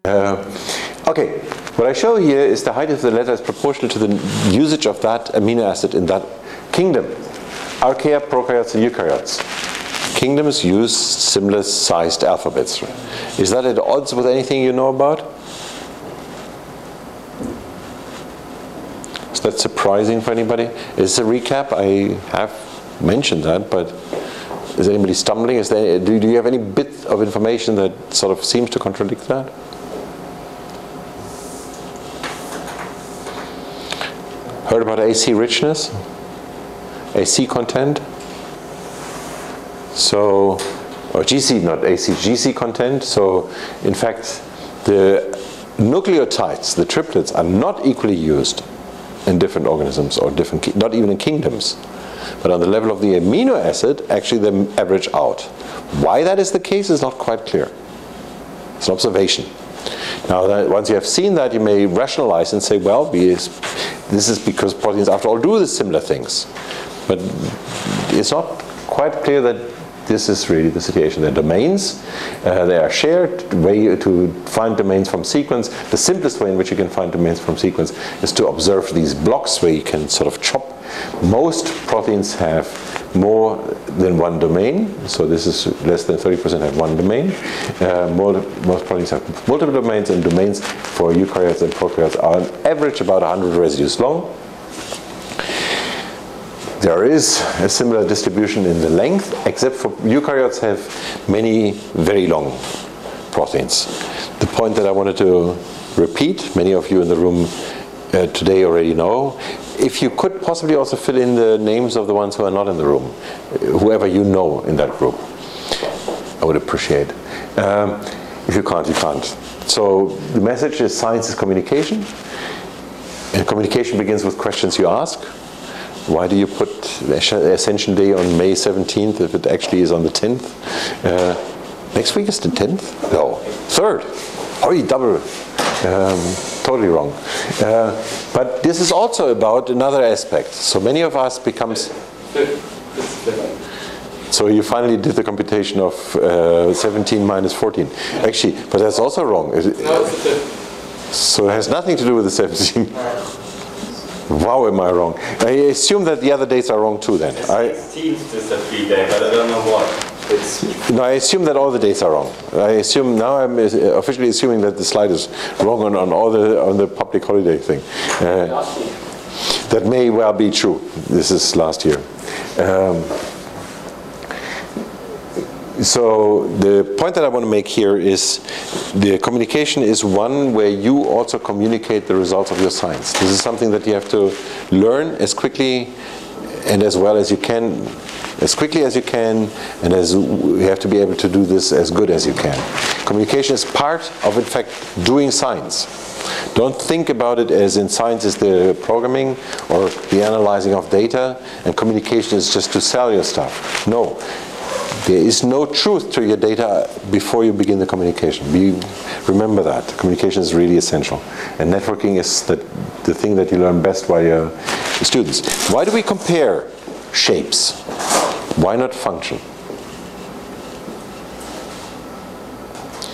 Okay, what I show here is the height of the letter is proportional to the usage of that amino acid in that kingdom. Archaea, prokaryotes, and eukaryotes. Kingdoms use similar sized alphabets. Is that at odds with anything you know about? Is that surprising for anybody? Is this a recap? I have mentioned that, but is anybody stumbling? Do you have any bit of information that sort of seems to contradict that? Heard about AC richness? AC content? So, or GC, not AC, GC content. So, in fact, the nucleotides, the triplets, are not equally used in different organisms or different, not even in kingdoms. But on the level of the amino acid, actually they average out. Why that is the case is not quite clear. It's an observation. Now, once you have seen that, you may rationalize and say, well, this is because proteins, after all, do the similar things. But it's not quite clear that this is really the situation. They're domains, they are shared. The way to find domains from sequence, the simplest way in which you can find domains from sequence is to observe these blocks where you can sort of chop. Most proteins have more than one domain, so this is less than 30% have one domain. Most proteins have multiple domains, and domains for eukaryotes and prokaryotes are on average about 100 residues long. There is a similar distribution in the length, except for eukaryotes have many very long proteins. The point that I wanted to repeat, many of you in the room today already know, if you could possibly also fill in the names of the ones who are not in the room, whoever you know in that group, I would appreciate. If you can't, you can't. So the message is science is communication, and communication begins with questions you ask. Why do you put Ascension Day on May 17th if it actually is on the 10th? Next week is the 10th? No, 3rd. Oh, double. Totally wrong. But this is also about another aspect. So many of us becomes... So you finally did the computation of 17 minus 14. Actually, but that's also wrong. So it has nothing to do with the 17. Wow, am I wrong? I assume that the other dates are wrong too then. 16th is a free day, but I don't know what. No, I assume that all the dates are wrong. I assume, now I'm officially assuming that the slide is wrong on the public holiday thing. That may well be true. This is last year. So the point that I want to make here is the communication is one where you also communicate the results of your science. This is something that you have to learn as quickly and as well as you can, as quickly as you can, and as you have to be able to do this as good as you can. Communication is part of, in fact, doing science. Don't think about it as in science is the programming or the analyzing of data, and communication is just to sell your stuff. No. There is no truth to your data before you begin the communication. Remember that. Communication is really essential. And networking is the thing that you learn best while you're students. Why do we compare shapes? Why not function?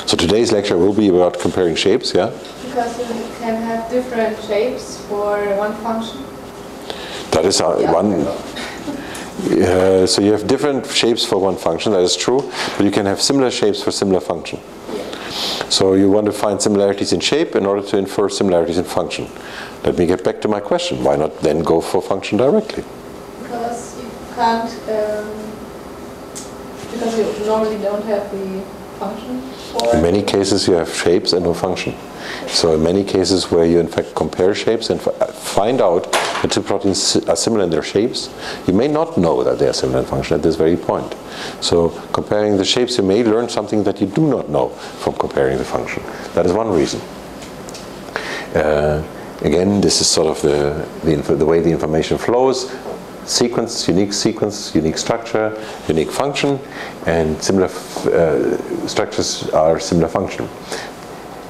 So today's lecture will be about comparing shapes, yeah? Because you can have different shapes for one function. That is one... so you have different shapes for one function, that is true, but you can have similar shapes for similar function. So you want to find similarities in shape in order to infer similarities in function. Let me get back to my question. Why not then go for function directly? Because you can't, because you normally don't have the function for... In many cases you have shapes and no function. So in many cases where you in fact compare shapes and find out that two proteins are similar in their shapes, you may not know that they are similar in function at this very point. So comparing the shapes, you may learn something that you do not know from comparing the function. That is one reason. Again, this is sort of the way the information flows. Sequence, unique structure, unique function, and similar structures are similar function.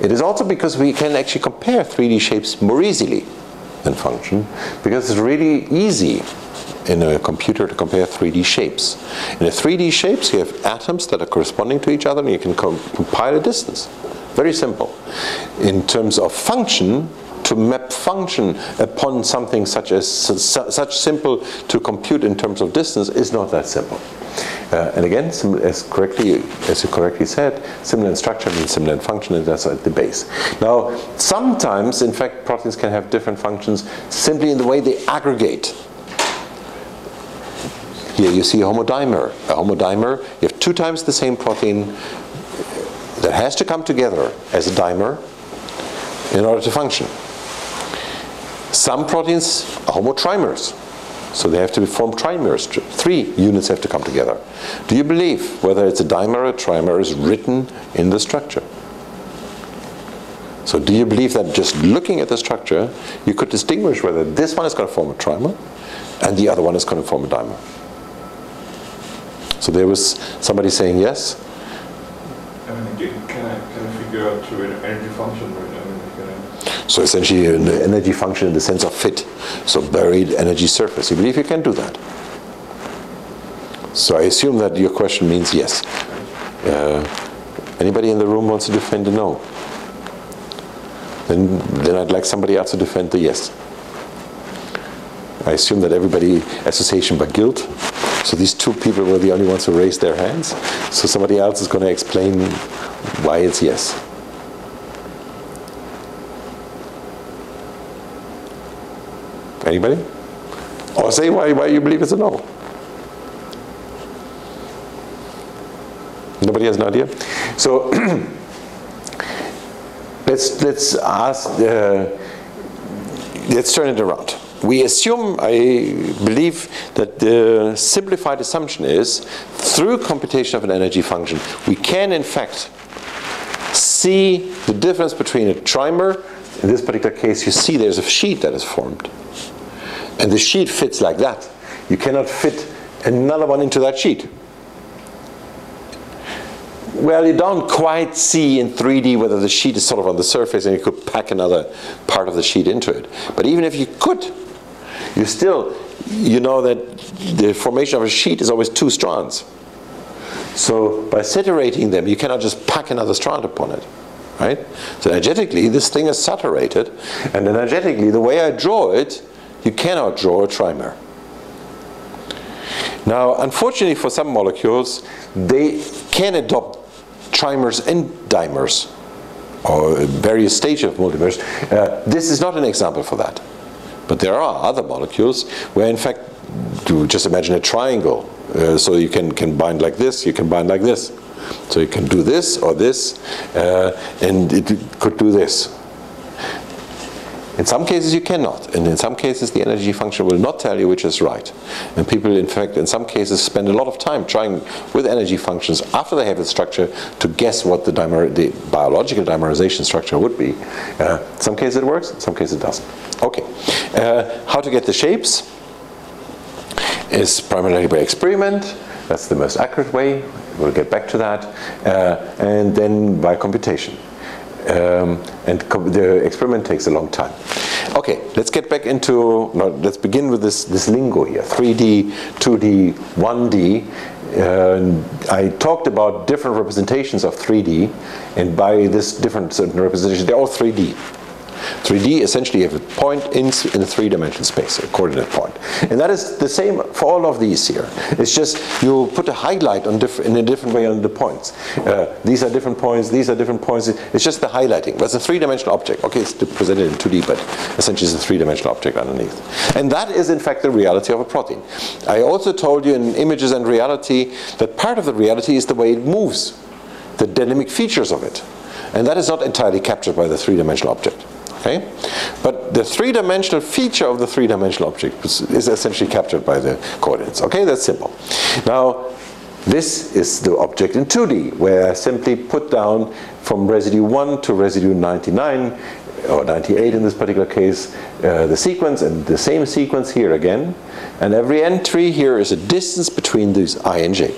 It is also because we can actually compare 3D shapes more easily than function, because it's really easy in a computer to compare 3D shapes. In the 3D shapes you have atoms that are corresponding to each other, and you can compile a distance. Very simple. In terms of function, to map function upon something such simple to compute in terms of distance is not that simple. And again, as you correctly said, similar in structure means similar in function, and that's at the base. Now, sometimes, in fact, proteins can have different functions simply in the way they aggregate. Here you see a homodimer. A homodimer, you have 2 times the same protein that has to come together as a dimer in order to function. Some proteins are homotrimers, so they have to form trimers. 3 units have to come together. Do you believe whether it's a dimer or a trimer is written in the structure? So do you believe that just looking at the structure, you could distinguish whether this one is going to form a trimer and the other one is going to form a dimer? So there was somebody saying yes. Can I figure out through an energy function? So essentially an energy function in the sense of fit. So buried energy surface. You believe you can do that? So I assume that your question means yes. Anybody in the room wants to defend a no? Then I'd like somebody else to defend the yes. I assume that everybody association by guilt. So these 2 people were the only ones who raised their hands. So somebody else is going to explain why it's yes. Anybody? Or say why you believe it's a no. Nobody has an idea? So let's ask. Let's turn it around. We assume, I believe, that the simplified assumption is, through computation of an energy function, we can in fact see the difference between a trimer. In this particular case, you see there's a sheet that is formed. And the sheet fits like that. You cannot fit another one into that sheet. Well, you don't quite see in 3D whether the sheet is sort of on the surface and you could pack another part of the sheet into it. But even if you could, you know that the formation of a sheet is always 2 strands. So by saturating them, you cannot just pack another strand upon it. Right? So energetically, this thing is saturated, and energetically, the way I draw it, you cannot draw a trimer. Now, unfortunately for some molecules, they can adopt trimers and dimers, or various stages of multimers. This is not an example for that. But there are other molecules where, in fact, you just imagine a triangle. So you can bind like this, you can bind like this. So you can do this or this, and it could do this. In some cases you cannot, and in some cases the energy function will not tell you which is right. And people, in fact, in some cases spend a lot of time trying with energy functions after they have the structure to guess what the biological dimerization structure would be. In some cases it works, in some cases it doesn't. Okay, how to get the shapes is primarily by experiment. That's the most accurate way. We'll get back to that. And then by computation. The experiment takes a long time. Okay, let's get back into, let's begin with this lingo here, 3D, 2D, 1D. I talked about different representations of 3D, and by this different certain representation, they're all 3D. 3D, essentially you have a point in a 3-dimensional space, a coordinate point. And that is the same for all of these here. It's just you put a highlight in a different way on the points. These are different points, these are different points. It's just the highlighting. But it's a 3-dimensional object. Okay, it's presented in 2D, but essentially it's a 3-dimensional object underneath. And that is in fact the reality of a protein. I also told you in Images and Reality that part of the reality is the way it moves, the dynamic features of it. And that is not entirely captured by the 3-dimensional object. Okay? But the 3-dimensional feature of the 3-dimensional object is essentially captured by the coordinates. Okay, that's simple. Now, this is the object in 2D, where I simply put down from residue 1 to residue 99, or 98 in this particular case, the sequence, and the same sequence here again. And every entry here is a distance between these I and j.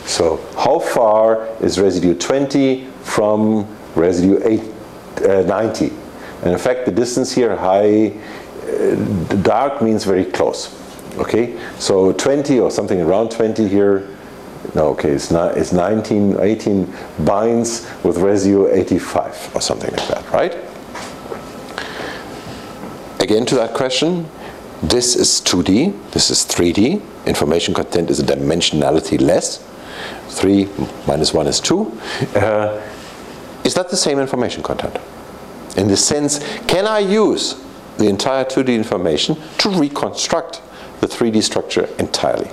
So how far is residue 20 from residue 90? And in fact, the distance here, dark means very close. Okay, so 20 or something around 20 here No, okay, it's 19, 18 binds with residue 85 or something like that, right? Again to that question, this is 2D, this is 3D. Information content is a dimensionality less. 3 minus 1 is 2. Is that the same information content? In the sense, can I use the entire 2D information to reconstruct the 3D structure entirely?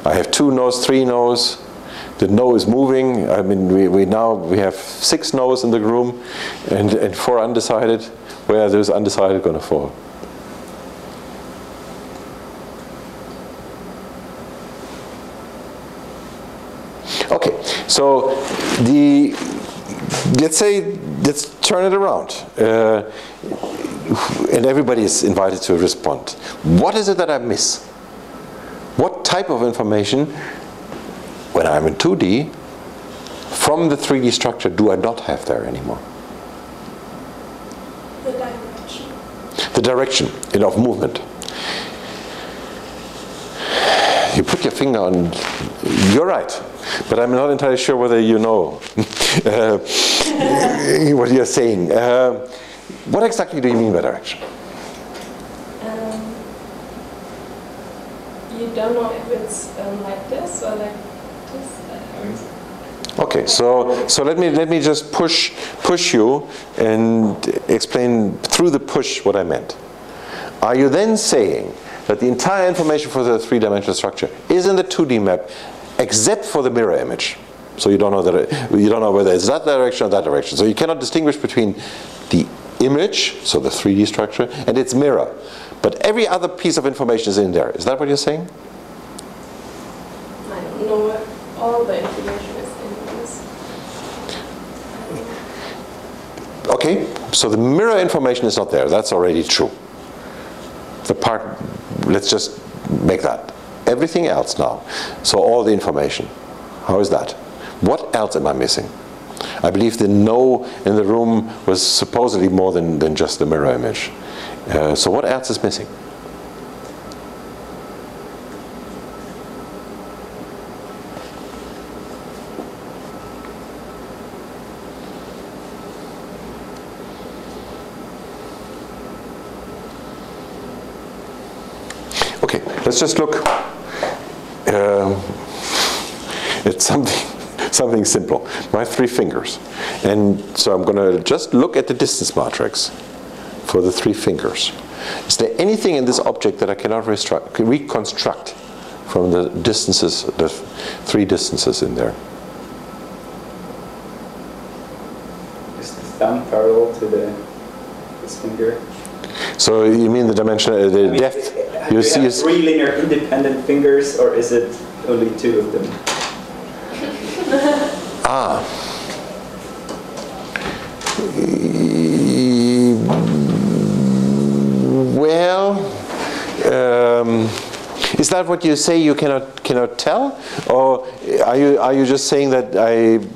I have 2 nodes, 3 nodes. The node is moving. I mean, we have 6 nodes in the room, and 4 undecided. Where are those undecided going to fall? Okay, so let's turn it around, and everybody is invited to respond. What is it that I miss? What type of information, when I'm in 2D, from the 3D structure do I not have there anymore? The direction. The direction of movement. You put your finger on, you're right, but I'm not entirely sure whether you know what you're saying. What exactly do you mean by direction? You don't know if it's like this or like this. Okay, so let me just push you and explain through the push what I meant. Are you then saying that the entire information for the 3-dimensional structure is in the 2D map, except for the mirror image? So you don't know whether it's that direction or that direction. So you cannot distinguish between the image, so the 3D structure, and its mirror. But every other piece of information is in there. Is that what you're saying? I don't know if all the information is in this. Okay, so the mirror information is not there. That's already true. The part, let's just make that. Everything else now. So all the information. How is that? What else am I missing? I believe the no in the room was supposedly more than just the mirror image. So what else is missing? Okay, let's just look at something simple. My 3 fingers. And so I'm going to just look at the distance matrix for the 3 fingers. Is there anything in this object that I cannot reconstruct from the distances, the 3 distances in there? Is the thumb parallel to this finger? So you mean the dimension, the depth? Do you have 3 linear independent fingers, or is it only 2 of them? Well, is that what you say you cannot tell, or are you just saying that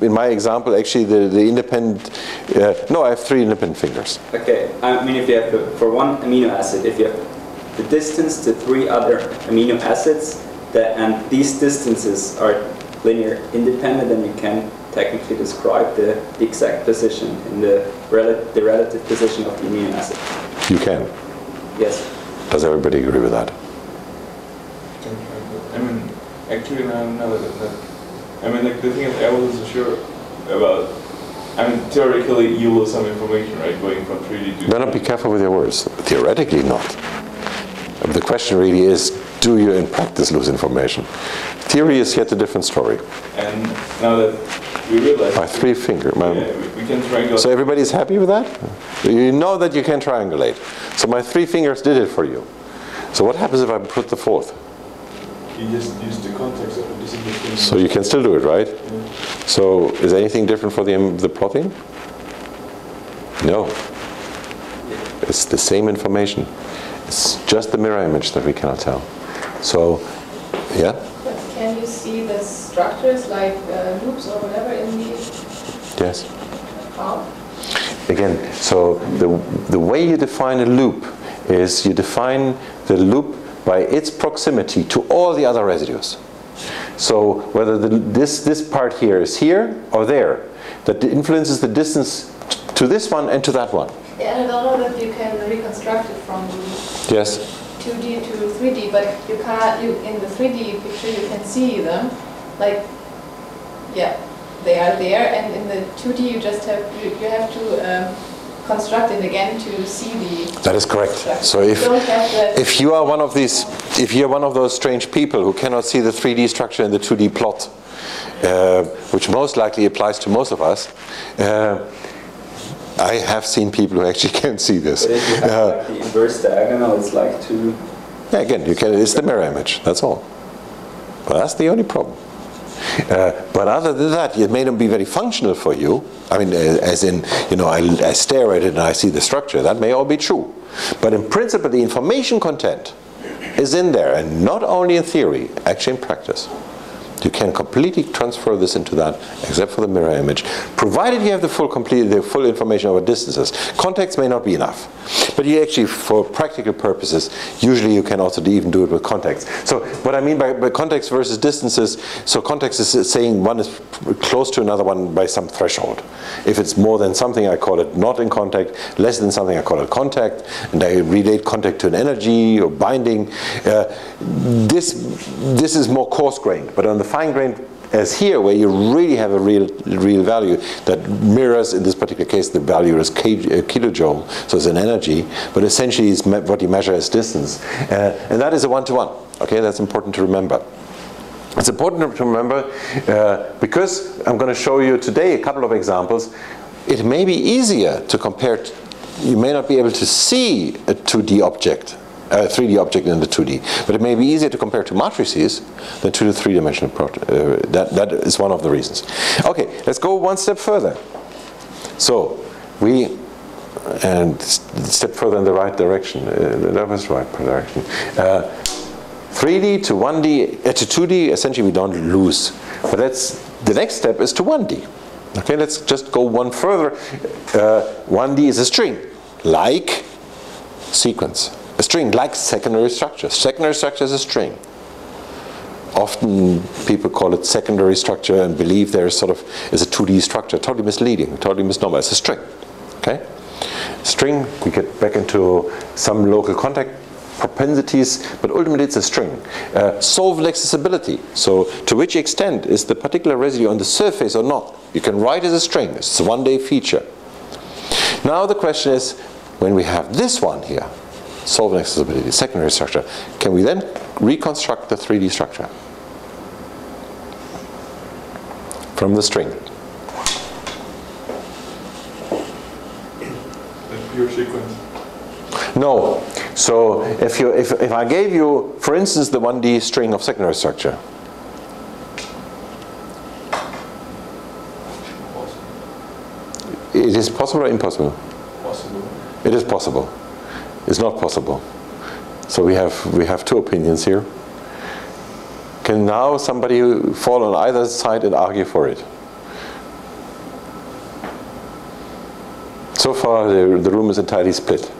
in my example actually the independent? No, I have 3 independent fingers. Okay, I mean if you have for one amino acid, if you have the distance to 3 other amino acids, and these distances are linear independent, then you can technically describe the exact position in the relative position of the amino acid. You can. Yes. Does everybody agree with that? I mean, actually, no, I mean, like, the thing is, I wasn't sure about, I mean, theoretically, you lose some information, right, going from 3D to... No, be careful with your words. Theoretically not. The question really is, do you in practice lose information? Theory is yet a different story. And now that we realize... My 3 finger. We can triangulate. So everybody's happy with that? You know that you can triangulate. So my 3 fingers did it for you. So what happens if I put the 4th? You just use the context of the single. So you can still do it, right? Yeah. So is anything different for the plotting? No. It's the same information. It's just the mirror image that we cannot tell. So, yeah? But can you see the structures like loops or whatever in the... Yes. How? Again, so the way you define a loop is you define the loop by its proximity to all the other residues. So whether this part here is here or there, that influences the distance to this one and to that one. Yeah, and I don't know that you can reconstruct it from Yes. 2D to 3D, but you can't. In the 3D picture, you can see them, like, yeah, they are there, and in the 2D, you just have to construct it again to see the. That is correct. So if you are one of these, if you are one of those strange people who cannot see the 3D structure in the 2D plot, which most likely applies to most of us, I have seen people who actually can see this. But if you have like the inverse diagonal, it's like two. Yeah, again, you can. It's the mirror image. That's all. But that's the only problem. But other than that, it may not be very functional for you. I mean, as in, you know, I stare at it and I see the structure. That may all be true. But in principle, the information content is in there, and not only in theory, actually in practice. You can completely transfer this into that, except for the mirror image, provided you have the full information about distances. Context may not be enough, but you actually, for practical purposes, usually you can also even do it with context. So what I mean by context versus distances, so context is saying one is close to another one by some threshold. If it's more than something, I call it not in contact. Less than something, I call it contact, and I relate contact to an energy or binding. This is more coarse-grained, but on the fine-grained, as here, where you really have a real value that mirrors, in this particular case, the value is kilojoule, so it's an energy, but essentially is what you measure as distance. And that is a one-to-one. Okay, that's important to remember. It's important to remember because I'm going to show you today a couple of examples. It may be easier to compare. You may not be able to see a 2D object, a 3D object in the 2D, but it may be easier to compare to matrices than to the three-dimensional project. That is one of the reasons. Okay, let's go one step further. So step further in the right direction. That was the right direction. 3D to 1D to 2D. Essentially, we don't lose. But the next step is to 1D. Okay, let's just go one further. 1D is a string, like sequence. A string like secondary structure. Secondary structure is a string. Often people call it secondary structure and believe there is a 2D structure. Totally misleading, totally misnomer. It's a string. Okay? String, we get back into some local contact propensities, but ultimately it's a string. Solvent accessibility. So to which extent is the particular residue on the surface or not? You can write as a string. It's a one-day feature. Now the question is, when we have this one here, solvent accessibility, secondary structure, can we then reconstruct the 3D structure from the string? A pure sequence. No. So if I gave you, for instance, the 1D string of secondary structure, it is possible or impossible? Possible. It is possible. It's not possible. So we have two opinions here. Can now somebody fall on either side and argue for it? So far the room is entirely split.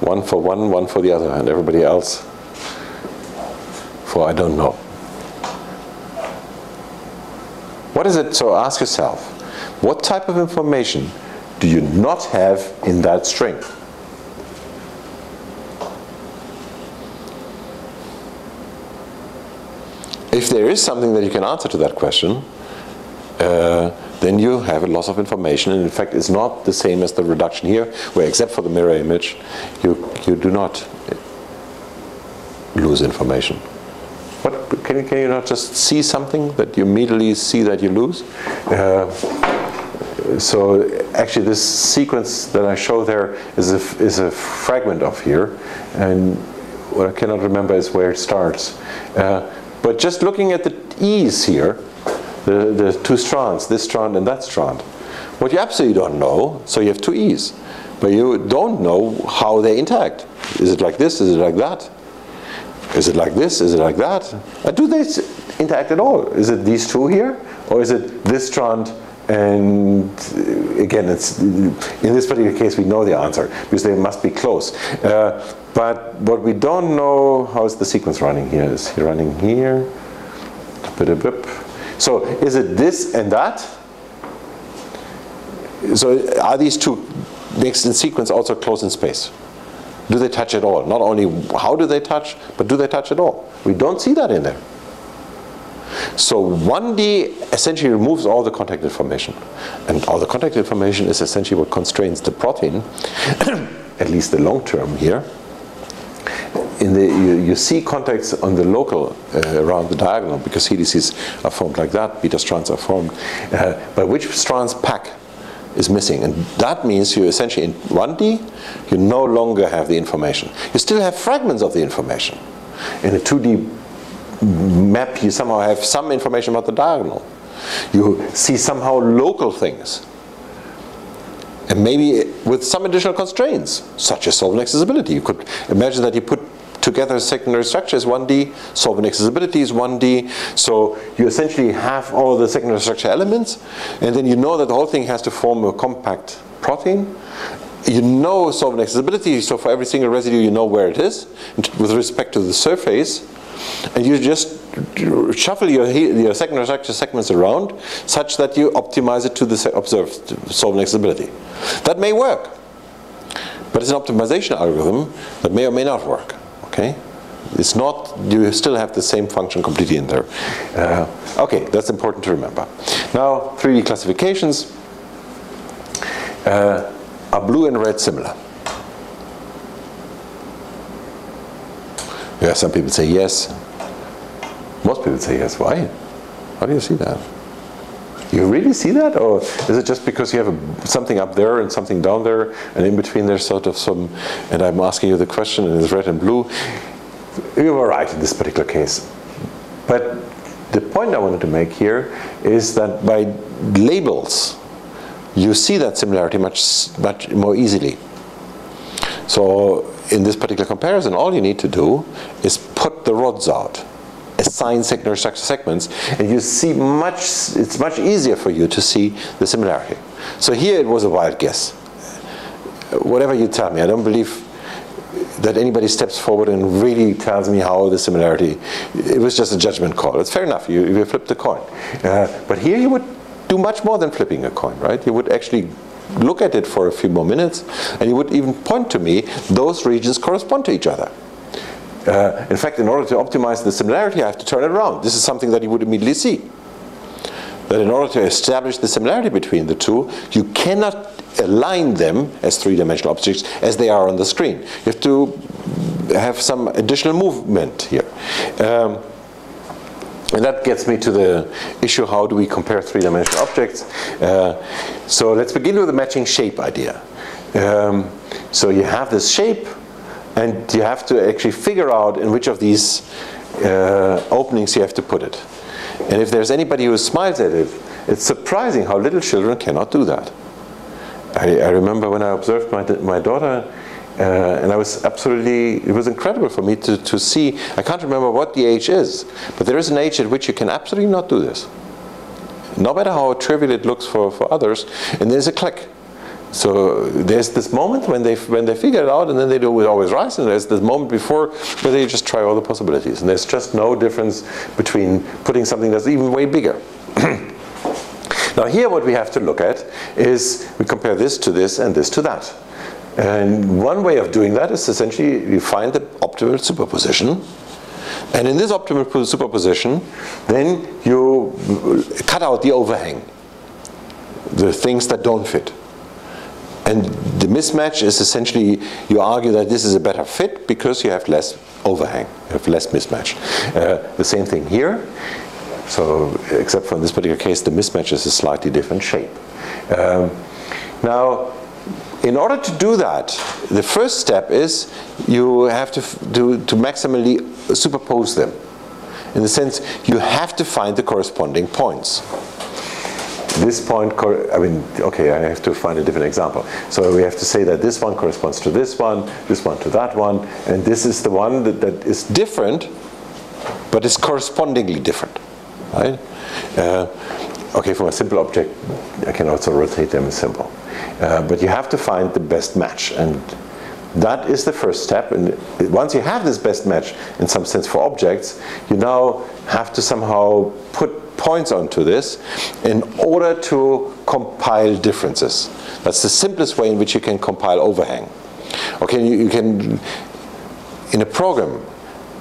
One for one, one for the other, and everybody else for I don't know. What is it? So ask yourself, what type of information do you not have in that string? If there is something that you can answer to that question, then you have a loss of information, and in fact it's not the same as the reduction here, where except for the mirror image, you do not lose information. What, can you not just see something that you immediately see that you lose? So actually this sequence that I show there is a fragment of here, and what I cannot remember is where it starts. But just looking at the E's here, the two strands, this strand and that strand, what you absolutely don't know, so you have two E's, but you don't know how they interact. Is it like this? Is it like that? Is it like this? Is it like that? Do they interact at all? Is it these two here? Or is it this strand And again, it's, in this particular case, we know the answer because they must be close. But what we don't know, how is the sequence running here? Is he running here? So is it this and that? So are these two next in sequence also close in space? Do they touch at all? Not only how do they touch, but do they touch at all? We don't see that in there. So 1D essentially removes all the contact information. And all the contact information is essentially what constrains the protein, at least the long term here. In the, you see contacts on the local around the diagonal because helices are formed like that, beta strands are formed. But which strands pack is missing, and that means you essentially in 1D you no longer have the information. You still have fragments of the information. In a 2D map you somehow have some information about the diagonal. You see somehow local things, and maybe with some additional constraints such as solvent accessibility. You could imagine that you put together secondary structures 1D, solvent accessibility is 1D, so you essentially have all the secondary structure elements, and then you know that the whole thing has to form a compact protein. You know solvent accessibility, so for every single residue you know where it is with respect to the surface, and you just shuffle your secondary structure segments around such that you optimize it to the observed solvent accessibility. That may work, but it's an optimization algorithm that may or may not work. Okay, it's not, you still have the same function completely in there. Okay, that's important to remember. Now, 3D classifications. Are blue and red similar? Yeah, some people say yes. Most people say yes. Why? How do you see that? You really see that? Or is it just because you have something up there and something down there, and in between there's sort of some, and I'm asking you the question, and it's red and blue? You were right in this particular case. But the point I wanted to make here is that by labels, you see that similarity much more easily. So in this particular comparison, all you need to do is put the rods out, assign secondary structure segments, and you see it's much easier for you to see the similarity. So here it was a wild guess. Whatever you tell me, I don't believe that anybody steps forward and really tells me how the similarity, it was just a judgment call. It's fair enough, you flipped the coin. But here you would do much more than flipping a coin, right? You would actually look at it for a few more minutes, and you would even point to me, those regions correspond to each other. In fact, in order to optimize the similarity, I have to turn it around. This is something that you would immediately see. That in order to establish the similarity between the two, you cannot align them as three-dimensional objects as they are on the screen. You have to have some additional movement here. And that gets me to the issue, how do we compare three-dimensional objects? So let's begin with the matching shape idea. So you have this shape, and you have to actually figure out in which of these openings you have to put it. And if there's anybody who smiles at it, it's surprising how little children cannot do that. I remember when I observed my daughter, and I was absolutely, it was incredible for me to see, I can't remember what the age is, but there is an age at which you can absolutely not do this. No matter how trivial it looks for others, and there's a click. So there's this moment when they figure it out, and then they do it always right, and there's this moment before where they just try all the possibilities, and there's just no difference between putting something that's even way bigger. Now here what we have to look at is we compare this to this and this to that. And one way of doing that is essentially you find the optimal superposition. And in this optimal superposition, then you cut out the overhang, the things that don't fit. And the mismatch is essentially, you argue that this is a better fit because you have less overhang, you have less mismatch. The same thing here. So, except for in this particular case, the mismatch is a slightly different shape. Now, in order to do that, the first step is you have to maximally superpose them. In the sense, you have to find the corresponding points. This point, I mean, okay, I have to find a different example. So we have to say that this one corresponds to this one to that one, and this is the one that is different, but is correspondingly different. Right? Okay, from a simple object, I can also rotate them as simple. But you have to find the best match, and that is the first step. And once you have this best match, in some sense, for objects, you now have to somehow put points onto this in order to compile differences. That's the simplest way in which you can compile overhang. Okay, you can, in a program,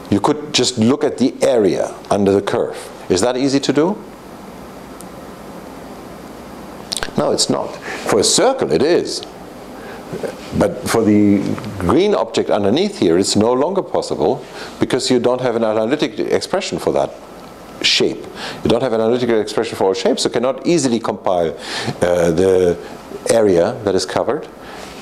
you could just look at the area under the curve. Is that easy to do? No, it's not. For a circle, it is. But for the green object underneath here, it's no longer possible because you don't have an analytic expression for that shape. You don't have an analytical expression for all shapes, so you cannot easily compile the area that is covered.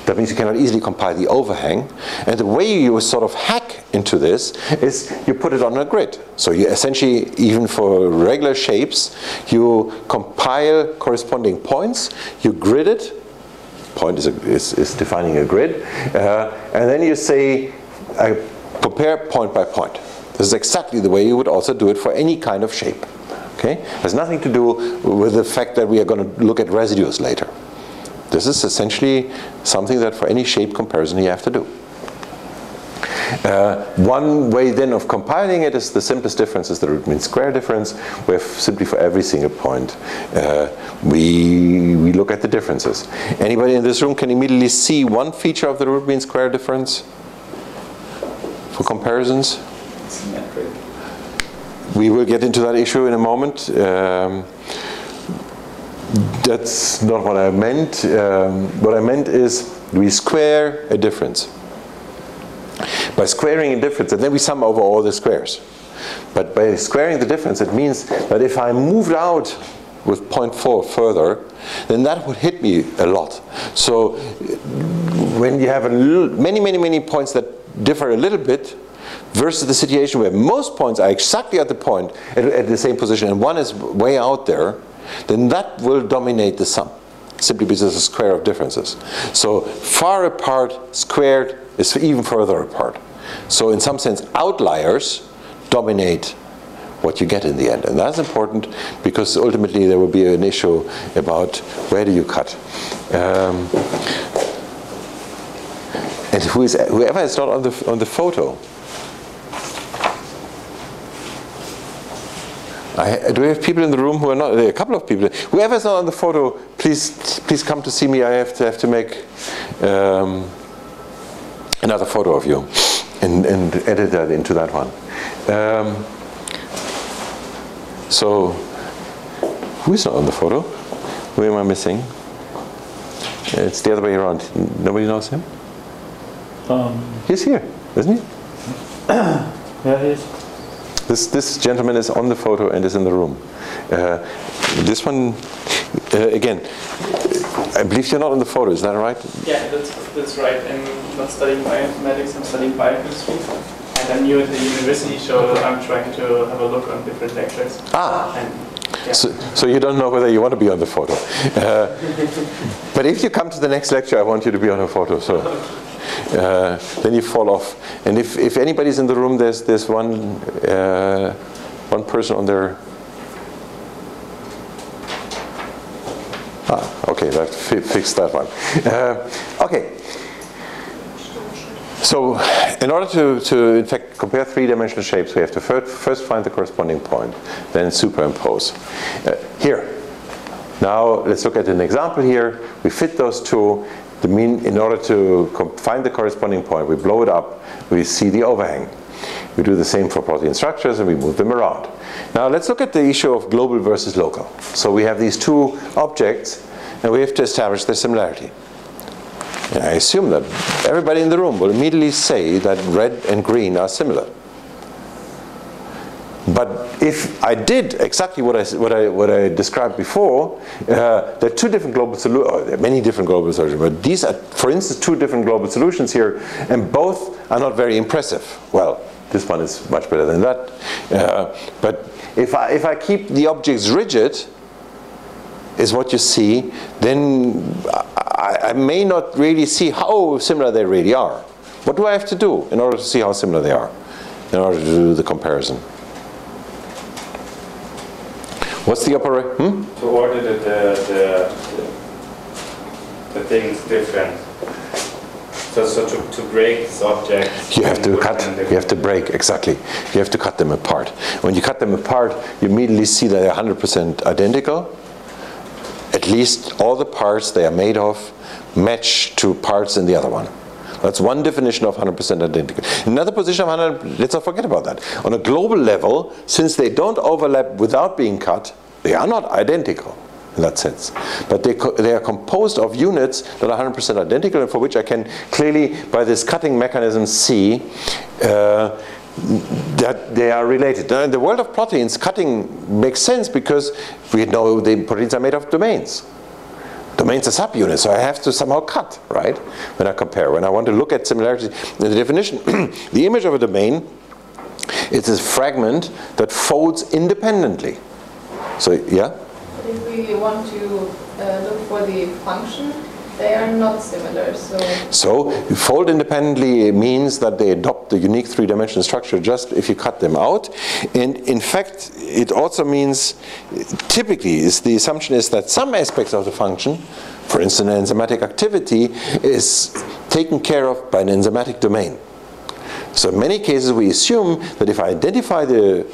That means you cannot easily compile the overhang. And the way you sort of hack into this is you put it on a grid. So you essentially, even for regular shapes, you compile corresponding points, you grid it. Point is defining a grid. And then you say, compare point by point. This is exactly the way you would also do it for any kind of shape. Okay? It has nothing to do with the fact that we are going to look at residues later. This is essentially something that for any shape comparison you have to do. One way then of compiling it is the simplest difference is the root mean square difference, where simply for every single point we look at the differences. Anybody in this room can immediately see one feature of the root mean square difference for comparisons? Symmetric. We will get into that issue in a moment. That's not what I meant. What I meant is we square a difference. By squaring a difference, and then we sum over all the squares. But by squaring the difference, it means that if I moved out with 0.4 further, then that would hit me a lot. So when you have many points that differ a little bit, versus the situation where most points are exactly at the point, at the same position, and one is way out there, then that will dominate the sum, simply because it's a square of differences. So far apart squared is even further apart. So in some sense, outliers dominate what you get in the end. And that's important because ultimately there will be an issue about where do you cut. And whoever is not on the photo, do we have people in the room who are not? There are a couple of people. Whoever is not on the photo, please come to see me. I have to make another photo of you and edit that into that one. So, who is not on the photo? Who am I missing? It's the other way around. Nobody knows him? He's here, isn't he? Yeah, he is. This gentleman is on the photo and is in the room. This one, again, I believe you're not on the photo, is that right? Yeah, that's right. I'm not studying bioinformatics, I'm studying biochemistry. And I'm new at the university, so I'm trying to have a look on different lectures. And, yeah. So you don't know whether you want to be on the photo. But if you come to the next lecture, I want you to be on a photo. So. Then you fall off. And if anybody's in the room, there's one person on there. Okay, that fixed that one. Okay. So in order to in fact compare three-dimensional shapes, we have to first find the corresponding point, then superimpose. Here. Now let's look at an example here. We fit those two. In order to find the corresponding point, we blow it up, we see the overhang. We do the same for protein structures and we move them around. Now let's look at the issue of global versus local. So we have these two objects and we have to establish their similarity. And I assume that everybody in the room will immediately say that red and green are similar. But if I did exactly what I described before, there are two different global solutions. There are many different global solutions, but these are, for instance, two different global solutions here, and both are not very impressive. Well, this one is much better than that. But if I keep the objects rigid, is what you see, then I may not really see how similar they really are. What do I have to do in order to see how similar they are, in order to do the comparison? What's the operation? To order the things different. So to break this object, you have to cut, you have to break, exactly. You have to cut them apart. When you cut them apart, you immediately see that they're 100% identical. At least all the parts they are made of match to parts in the other one. That's one definition of 100% identical. Another position of 100%, let's not forget about that. On a global level, since they don't overlap without being cut, they are not identical in that sense. But they are composed of units that are 100% identical, and for which I can clearly, by this cutting mechanism, see that they are related. Now, in the world of proteins, cutting makes sense because we know the proteins are made of domains. Domains are subunits, so I have to somehow cut, right? When I compare, when I want to look at similarities in the definition, the image of a domain is a fragment that folds independently. So, yeah? But if we want to look for the function, they are not similar. So fold independently means that they adopt the unique three-dimensional structure just if you cut them out. And in fact, it also means, typically, the assumption is that some aspects of the function, for instance, an enzymatic activity, is taken care of by an enzymatic domain. So in many cases, we assume that if I identify the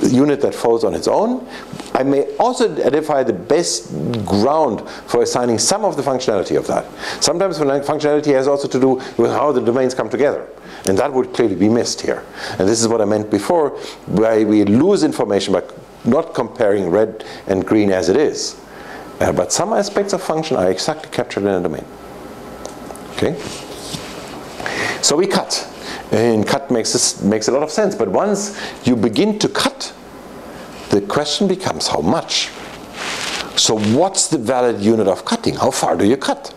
unit that folds on its own, I may also identify the best ground for assigning some of the functionality of that. Sometimes functionality has also to do with how the domains come together. And that would clearly be missed here. And this is what I meant before, where we lose information by not comparing red and green as it is. But some aspects of function are exactly captured in a domain. Okay? So we cut. And cut makes a lot of sense. But once you begin to cut, the question becomes how much. So what's the valid unit of cutting? How far do you cut?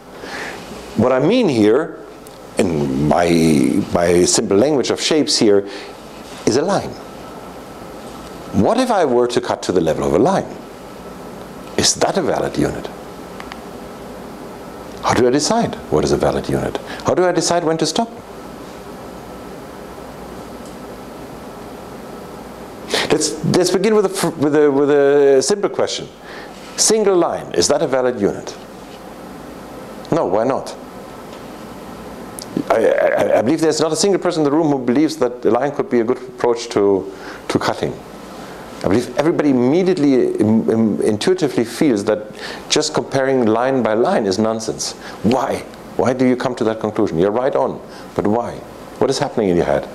What I mean here, in my simple language of shapes here, is a line. What if I were to cut to the level of a line? Is that a valid unit? How do I decide what is a valid unit? How do I decide when to stop? Let's begin with a simple question. Single line, is that a valid unit? No, why not? I believe there's not a single person in the room who believes that a line could be a good approach to cutting. I believe everybody immediately, intuitively feels that just comparing line by line is nonsense. Why? Why do you come to that conclusion? You're right on, but why? What is happening in your head?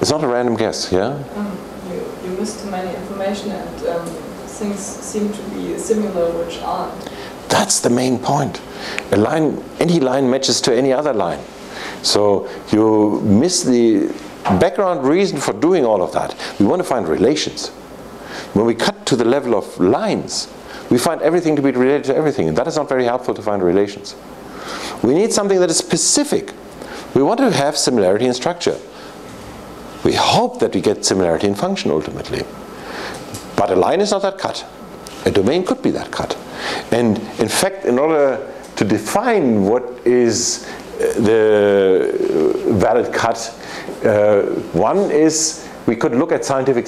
It's not a random guess, yeah? You missed too many information and things seem to be similar which aren't. That's the main point. A line, any line matches to any other line. So you miss the background reason for doing all of that. We want to find relations. When we cut to the level of lines, we find everything to be related to everything, and that is not very helpful to find relations. We need something that is specific. We want to have similarity in structure. We hope that we get similarity in function ultimately. But a line is not that cut. A domain could be that cut. And in fact, in order to define what is the valid cut, one is we could look at scientific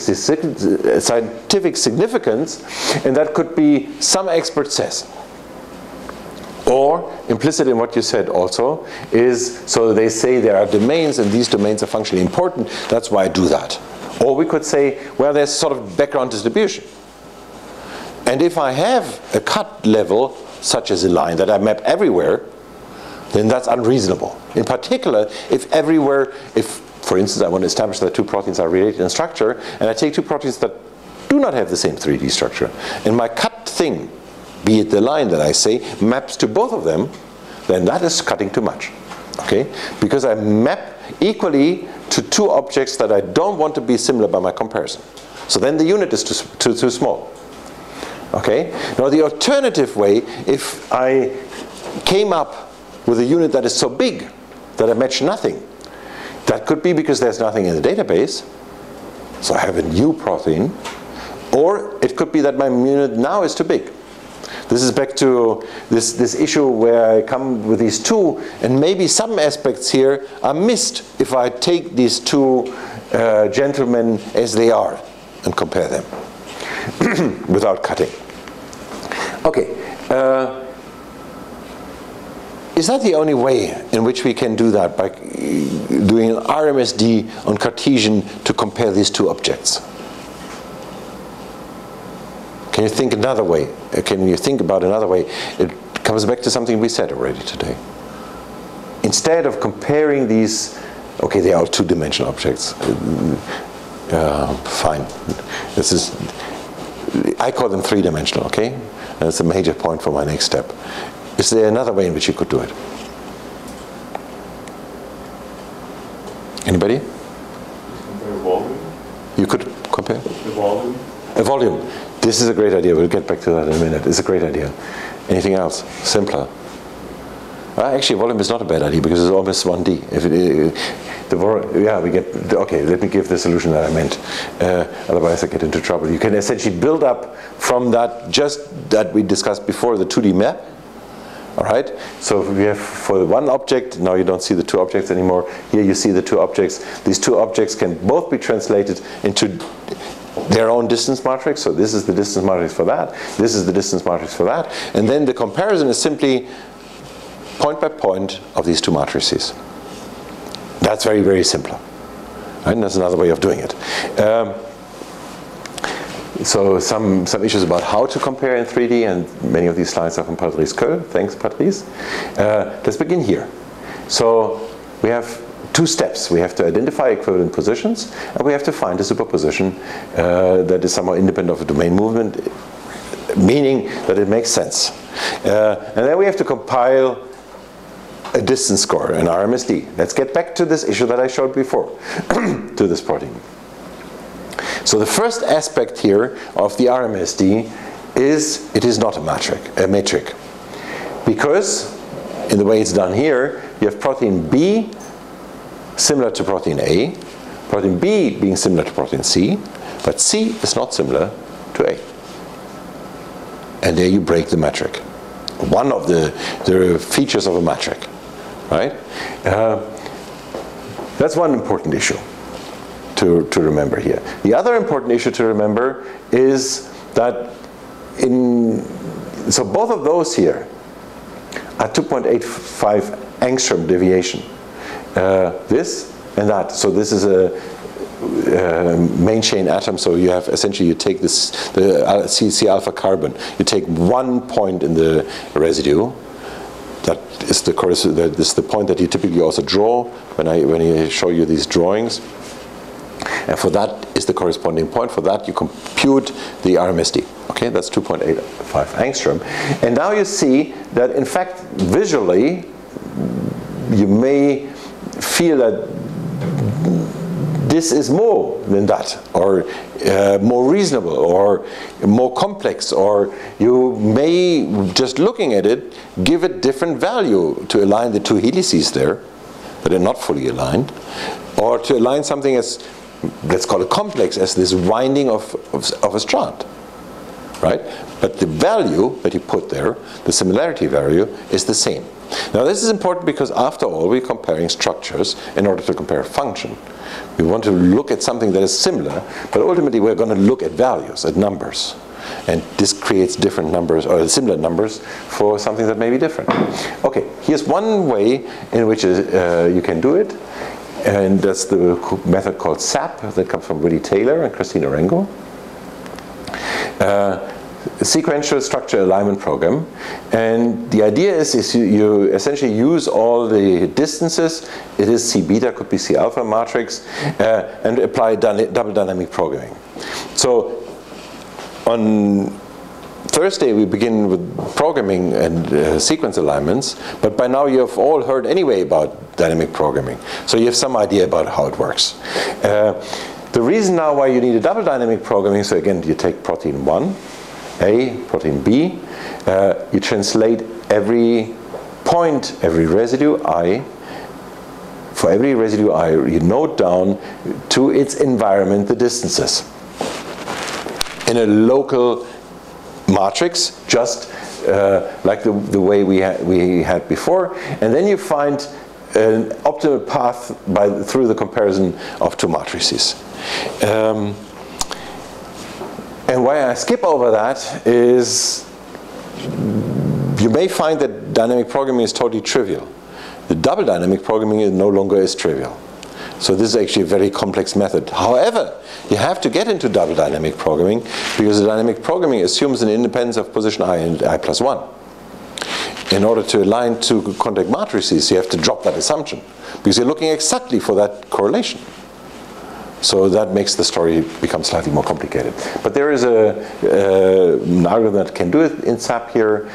significance, and that could be some expert says. Or, implicit in what you said also, is so they say there are domains and these domains are functionally important, that's why I do that. Or we could say, well, there's sort of background distribution. And if I have a cut level, such as a line that I map everywhere, then that's unreasonable. In particular, if everywhere, if, for instance, I want to establish that two proteins are related in structure, and I take two proteins that do not have the same 3D structure, and my cut thing, be it the line that I say, maps to both of them, then that is cutting too much. Okay? Because I map equally to two objects that I don't want to be similar by my comparison. So then the unit is too small. Okay? Now the alternative way, if I came up with a unit that is so big that I match nothing, that could be because there's nothing in the database, so I have a new protein, or it could be that my unit now is too big. This is back to this issue where I come with these two, and maybe some aspects here are missed if I take these two gentlemen as they are. and compare them without cutting. Okay. Is that the only way in which we can do that, by doing an RMSD on Cartesian to compare these two objects? Can you think another way? Can you think about another way? It comes back to something we said already today. Instead of comparing these, okay, they are all two-dimensional objects. Fine. This is, I call them three-dimensional, okay? That's a major point for my next step. Is there another way in which you could do it? Anybody? Compare volume. You could compare? The volume. A volume. This is a great idea. We'll get back to that in a minute. It's a great idea. Anything else? Simpler. Actually, volume is not a bad idea because it's almost 1D. We get. Okay, let me give the solution that I meant. Otherwise, I get into trouble. You can essentially build up from that, just that we discussed before, the 2D map. All right. So if we have for the one object, now you don't see the two objects anymore. Here you see the two objects. These two objects can both be translated into their own distance matrix. So this is the distance matrix for that. This is the distance matrix for that. And then the comparison is simply point by point of these two matrices. That's very, very simple. Right? And that's another way of doing it. So some issues about how to compare in 3D, and many of these slides are from Patrice Köhl. Thanks, Patrice. Let's begin here. So we have two steps. We have to identify equivalent positions, and we have to find a superposition that is somehow independent of a domain movement, meaning that it makes sense. And then we have to compile a distance score, an RMSD. Let's get back to this issue that I showed before, to this protein. So the first aspect here of the RMSD is it is not a metric. Because in the way it's done here, you have protein B similar to protein A, protein B being similar to protein C, but C is not similar to A. And there you break the metric. One of the features of a metric, right? That's one important issue to remember here. The other important issue to remember is that so both of those here are 2.85 angstrom deviation. This and that. So this is a main chain atom. So you have essentially, you take this, the C alpha carbon, you take 1 point in the residue. That is the point that you typically also draw when I show you these drawings. And for that is the corresponding point. For that you compute the RMSD. Okay, that's 2.85 angstrom. And now you see that in fact visually you may feel that this is more than that, or more reasonable, or more complex, or you may, just looking at it, give it different value to align the two helices there that are not fully aligned, or to align something as, let's call it complex, as this winding of a strand, right? But the value that you put there, the similarity value, is the same. Now this is important because after all we're comparing structures in order to compare a function. We want to look at something that is similar, but ultimately we're going to look at values, at numbers. And this creates different numbers, or similar numbers, for something that may be different. Okay, here's one way in which you can do it. And that's the method called SAP, that comes from Willie Taylor and Christina Rengo. Sequential structure alignment program. And the idea is you essentially use all the distances, it is C beta, could be C alpha matrix, and apply double dynamic programming. So on Thursday we begin with programming and sequence alignments, but by now you have all heard anyway about dynamic programming. So you have some idea about how it works. The reason now why you need a double dynamic programming, so again you take protein 1, A, protein B, you translate every point, every residue I, for every residue I, you note down to its environment the distances in a local matrix, just like the way we had before, and then you find an optimal path through the comparison of two matrices. And why I skip over that is you may find that dynamic programming is totally trivial. The double dynamic programming no longer is trivial. So this is actually a very complex method. However, you have to get into double dynamic programming because the dynamic programming assumes an independence of position I and I plus 1. In order to align two contact matrices, you have to drop that assumption because you're looking exactly for that correlation. So that makes the story become slightly more complicated. But there is an algorithm that can do it in SAP here.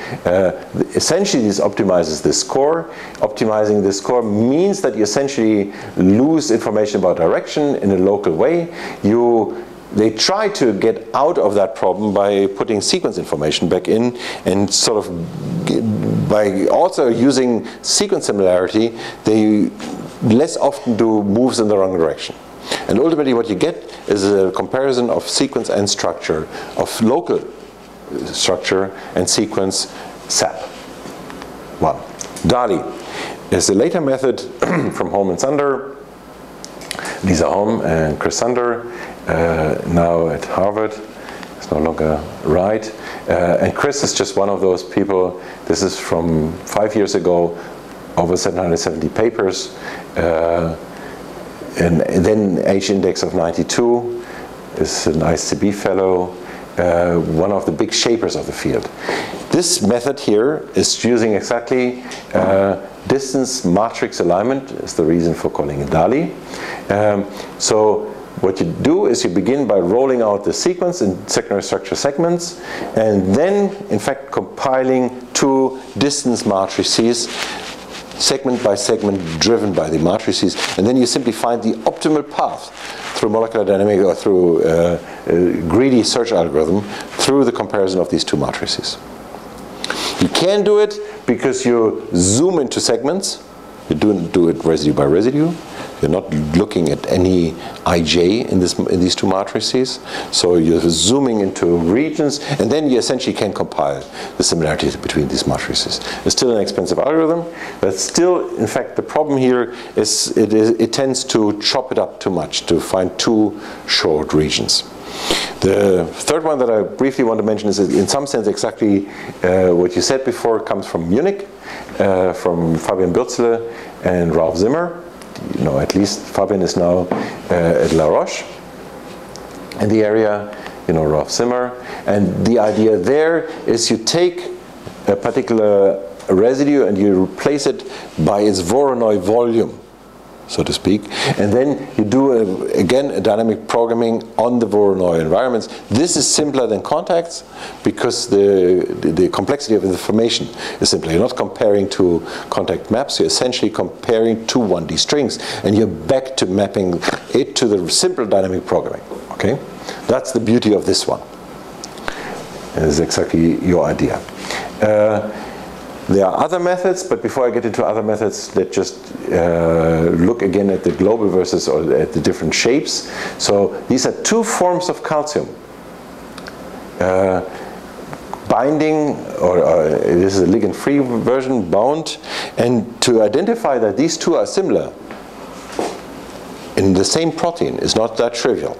Essentially, this optimizes the score. Optimizing the score means that you essentially lose information about direction in a local way. They try to get out of that problem by putting sequence information back in, and sort of by also using sequence similarity, they less often do moves in the wrong direction. And ultimately what you get is a comparison of sequence and structure, of local structure and sequence SAP. One. DALI is a later method from Holm and Sander. Lisa Holm and Chris Sander, now at Harvard. It's no longer right. And Chris is just one of those people. This is from 5 years ago, over 770 papers. And then H index of 92, is an ICB fellow, one of the big shapers of the field. This method here is using exactly distance matrix alignment, is the reason for calling it DALI. So what you do is you begin by rolling out the sequence in secondary structure segments, and then in fact compiling two distance matrices, segment by segment, driven by the matrices, and then you simply find the optimal path through molecular dynamics or through a greedy search algorithm through the comparison of these two matrices. You can do it because you zoom into segments. You don't do it residue by residue. You're not looking at any ij in these two matrices. So you're zooming into regions, and then you essentially can compile the similarities between these matrices. It's still an expensive algorithm, but still, in fact, the problem here is it tends to chop it up too much to find too short regions. The third one that I briefly want to mention is in some sense exactly what you said before. Comes from Munich, from Fabian Bürzele and Ralph Zimmer. You know, at least Fabian is now at La Roche in the area, you know, Ralph Zimmer. And the idea there is you take a particular residue and you replace it by its Voronoi volume, so to speak. And then you do, again, a dynamic programming on the Voronoi environments. This is simpler than contacts because the complexity of the information is simpler. You're not comparing two contact maps. You're essentially comparing two 1D strings. And you're back to mapping it to the simple dynamic programming. Okay? That's the beauty of this one. It is exactly your idea. There are other methods, but before I get into other methods, let's just look again at the global versus or at the different shapes. So these are two forms of calcium. Binding, or this is a ligand-free version, bound. And to identify that these two are similar in the same protein is not that trivial.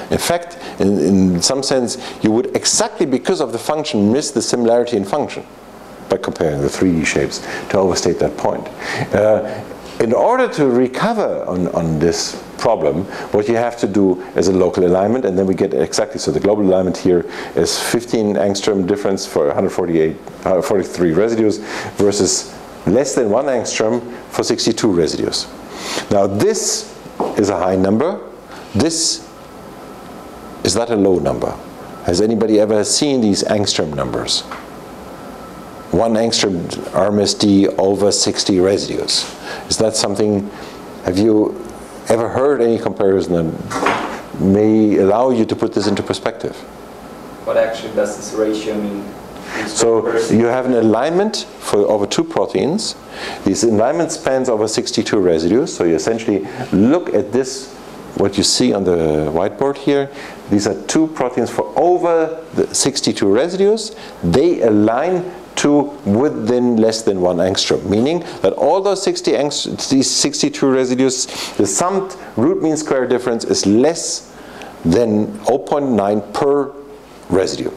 In fact, in some sense, you would exactly because of the function miss the similarity in function by comparing the 3D shapes to overstate that point. In order to recover on this problem, what you have to do is a local alignment, and then we get exactly, so the global alignment here is 15 angstrom difference for 143 residues versus less than 1 angstrom for 62 residues. Now this is a high number. This is that a low number? Has anybody ever seen these angstrom numbers? 1 angstrom RMSD over 60 residues. Is that something, have you ever heard any comparison that may allow you to put this into perspective? What actually does this ratio mean? So you have an alignment for over two proteins. This alignment spans over 62 residues. So you essentially look at this, what you see on the whiteboard here. These are two proteins for over the 62 residues. They align to within less than 1 angstrom, meaning that all those 62 residues, the summed root mean square difference is less than 0.9 per residue.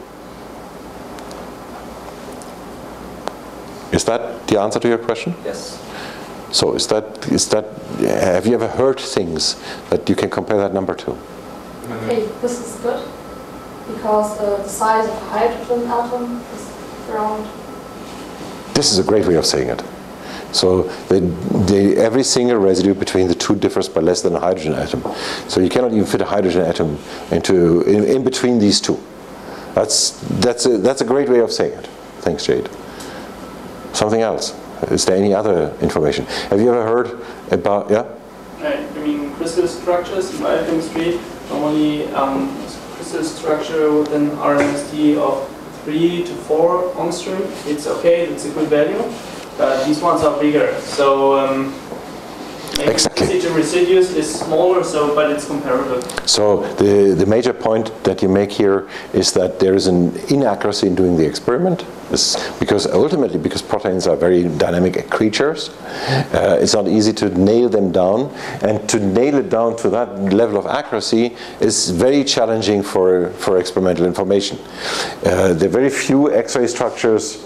Is that the answer to your question? Yes. So have you ever heard things that you can compare that number to? Okay, this is good, because the size of a hydrogen atom is around. This is a great way of saying it. So every single residue between the two differs by less than a hydrogen atom. So you cannot even fit a hydrogen atom in between these two. That's a great way of saying it. Thanks, Jade. Something else? Is there any other information? Have you ever heard about, yeah? I mean, crystal structures in biochemistry, normally crystal structure with an RMSD of 3 to 4 angstrom, it's okay, it's a good value. But these ones are bigger, so maybe exactly. the residues is smaller, but it's comparable. So the major point that you make here is that there is an inaccuracy in doing the experiment, because proteins are very dynamic creatures. It's not easy to nail them down, and to nail it down to that level of accuracy is very challenging for experimental information. There are very few X-ray structures.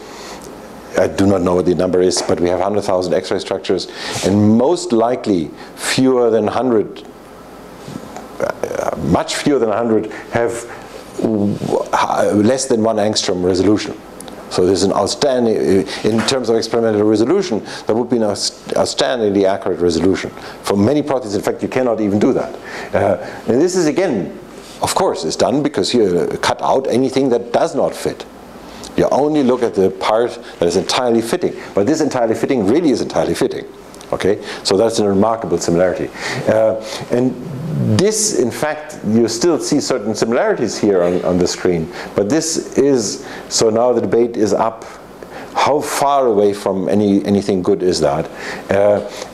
I do not know what the number is, but we have 100,000 X-ray structures, and most likely fewer than 100, much fewer than 100 have less than 1 angstrom resolution. So there's an outstanding, in terms of experimental resolution, that would be an outstandingly accurate resolution. For many proteins, in fact, you cannot even do that. And this is, again, of course, is done because you cut out anything that does not fit. You only look at the part that is entirely fitting. But this entirely fitting really is entirely fitting. Okay? So that's a remarkable similarity. And this, in fact, you still see certain similarities here on the screen. But this is, so now the debate is up. How far away from anything good is that?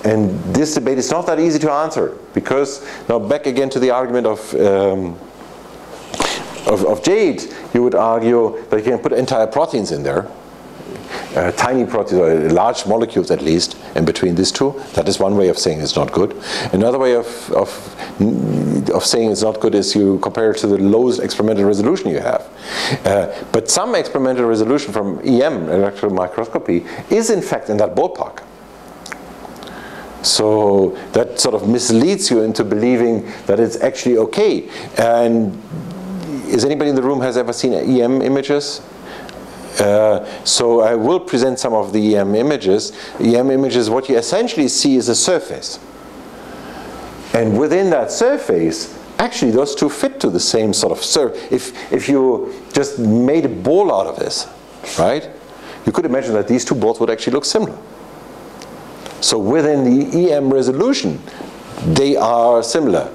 And this debate is not that easy to answer. Because, now back again to the argument of Jade, you would argue that you can put entire proteins in there, tiny proteins, or large molecules at least, in between these two. That is one way of saying it's not good. Another way of saying it's not good is you compare it to the lowest experimental resolution you have. But some experimental resolution from EM, electron microscopy, is in fact in that ballpark. So that sort of misleads you into believing that it's actually okay. And is anybody in the room has ever seen EM images? So I will present some of the EM images. EM images, what you essentially see is a surface. And within that surface, actually those two fit to the same sort of surface. If you just made a ball out of this, right? You could imagine that these two balls would actually look similar. So within the EM resolution, they are similar.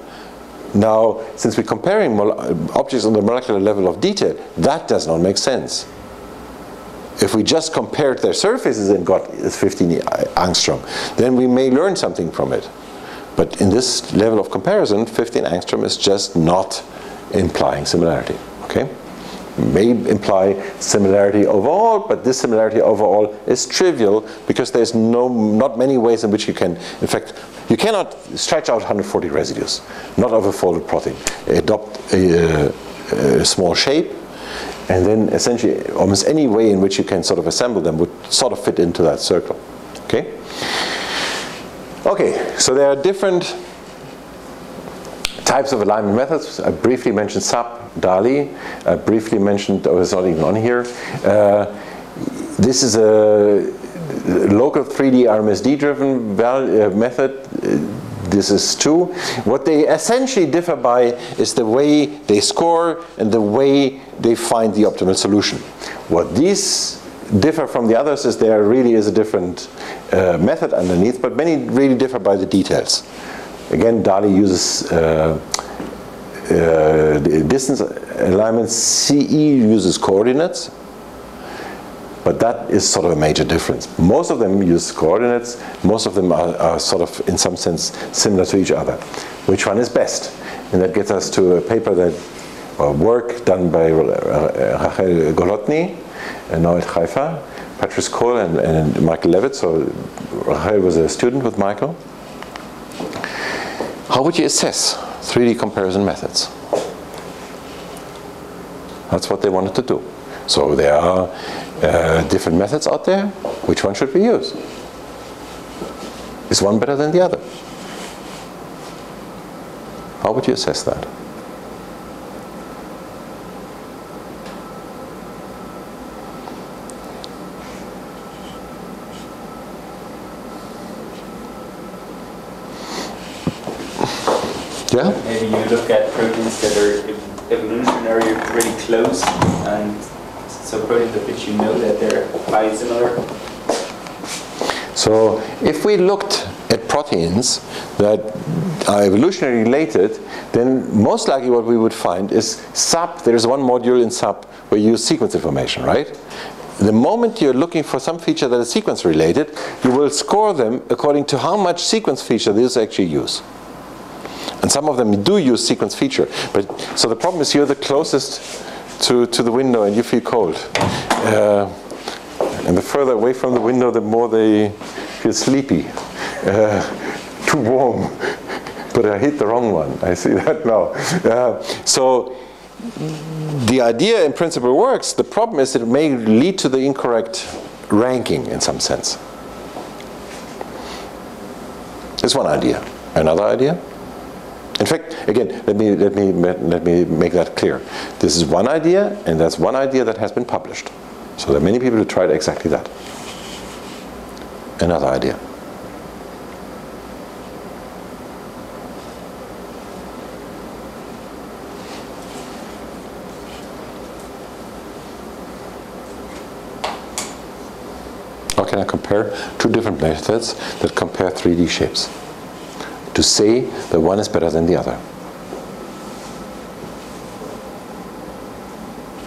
Now, since we're comparing objects on the molecular level of detail, that does not make sense. If we just compared their surfaces and got 15 angstrom, then we may learn something from it. But in this level of comparison, 15 angstrom is just not implying similarity. Okay? May imply similarity overall, but this similarity overall is trivial because there's not many ways in which you can, in fact, you cannot stretch out 140 residues, not of a folded protein. Adopt a small shape, and then essentially almost any way in which you can sort of assemble them would sort of fit into that circle. Okay? Okay, so there are different types of alignment methods. I briefly mentioned SAP, DALI. I briefly mentioned, oh, it's not even on here. This is a local 3D RMSD driven method. This is two. What they essentially differ by is the way they score and the way they find the optimal solution. What these differ from the others is there really is a different method underneath, but many really differ by the details. Again, DALI uses distance alignment. CE uses coordinates, but that is sort of a major difference. Most of them use coordinates. Most of them are sort of, in some sense, similar to each other. Which one is best? And that gets us to a paper work done by Rachel Golotny, now at Haifa, Patrice Cole, and Michael Levitt. So Rachel was a student with Michael. How would you assess 3D comparison methods? That's what they wanted to do. So there are different methods out there. Which one should we use? Is one better than the other? How would you assess that? Yeah? Maybe you look at proteins that are evolutionarily really close, and so proteins of which you know that they're quite similar. So if we looked at proteins that are evolutionarily related, then most likely what we would find is SAP, there's one module in SAP where you use sequence information, right? The moment you're looking for some feature that is sequence related, you will score them according to how much sequence feature these actually use. And some of them do use sequence feature. But so the problem is you're the closest to the window and you feel cold. And the further away from the window, the more they feel sleepy. Too warm. But I hit the wrong one. I see that now. So the idea in principle works. The problem is that it may lead to the incorrect ranking in some sense. It's one idea. Another idea? In fact, again, let me make that clear. This is one idea, and that's one idea that has been published. So there are many people who tried exactly that. Another idea. How can I compare two different methods that compare 3D shapes? To say that one is better than the other.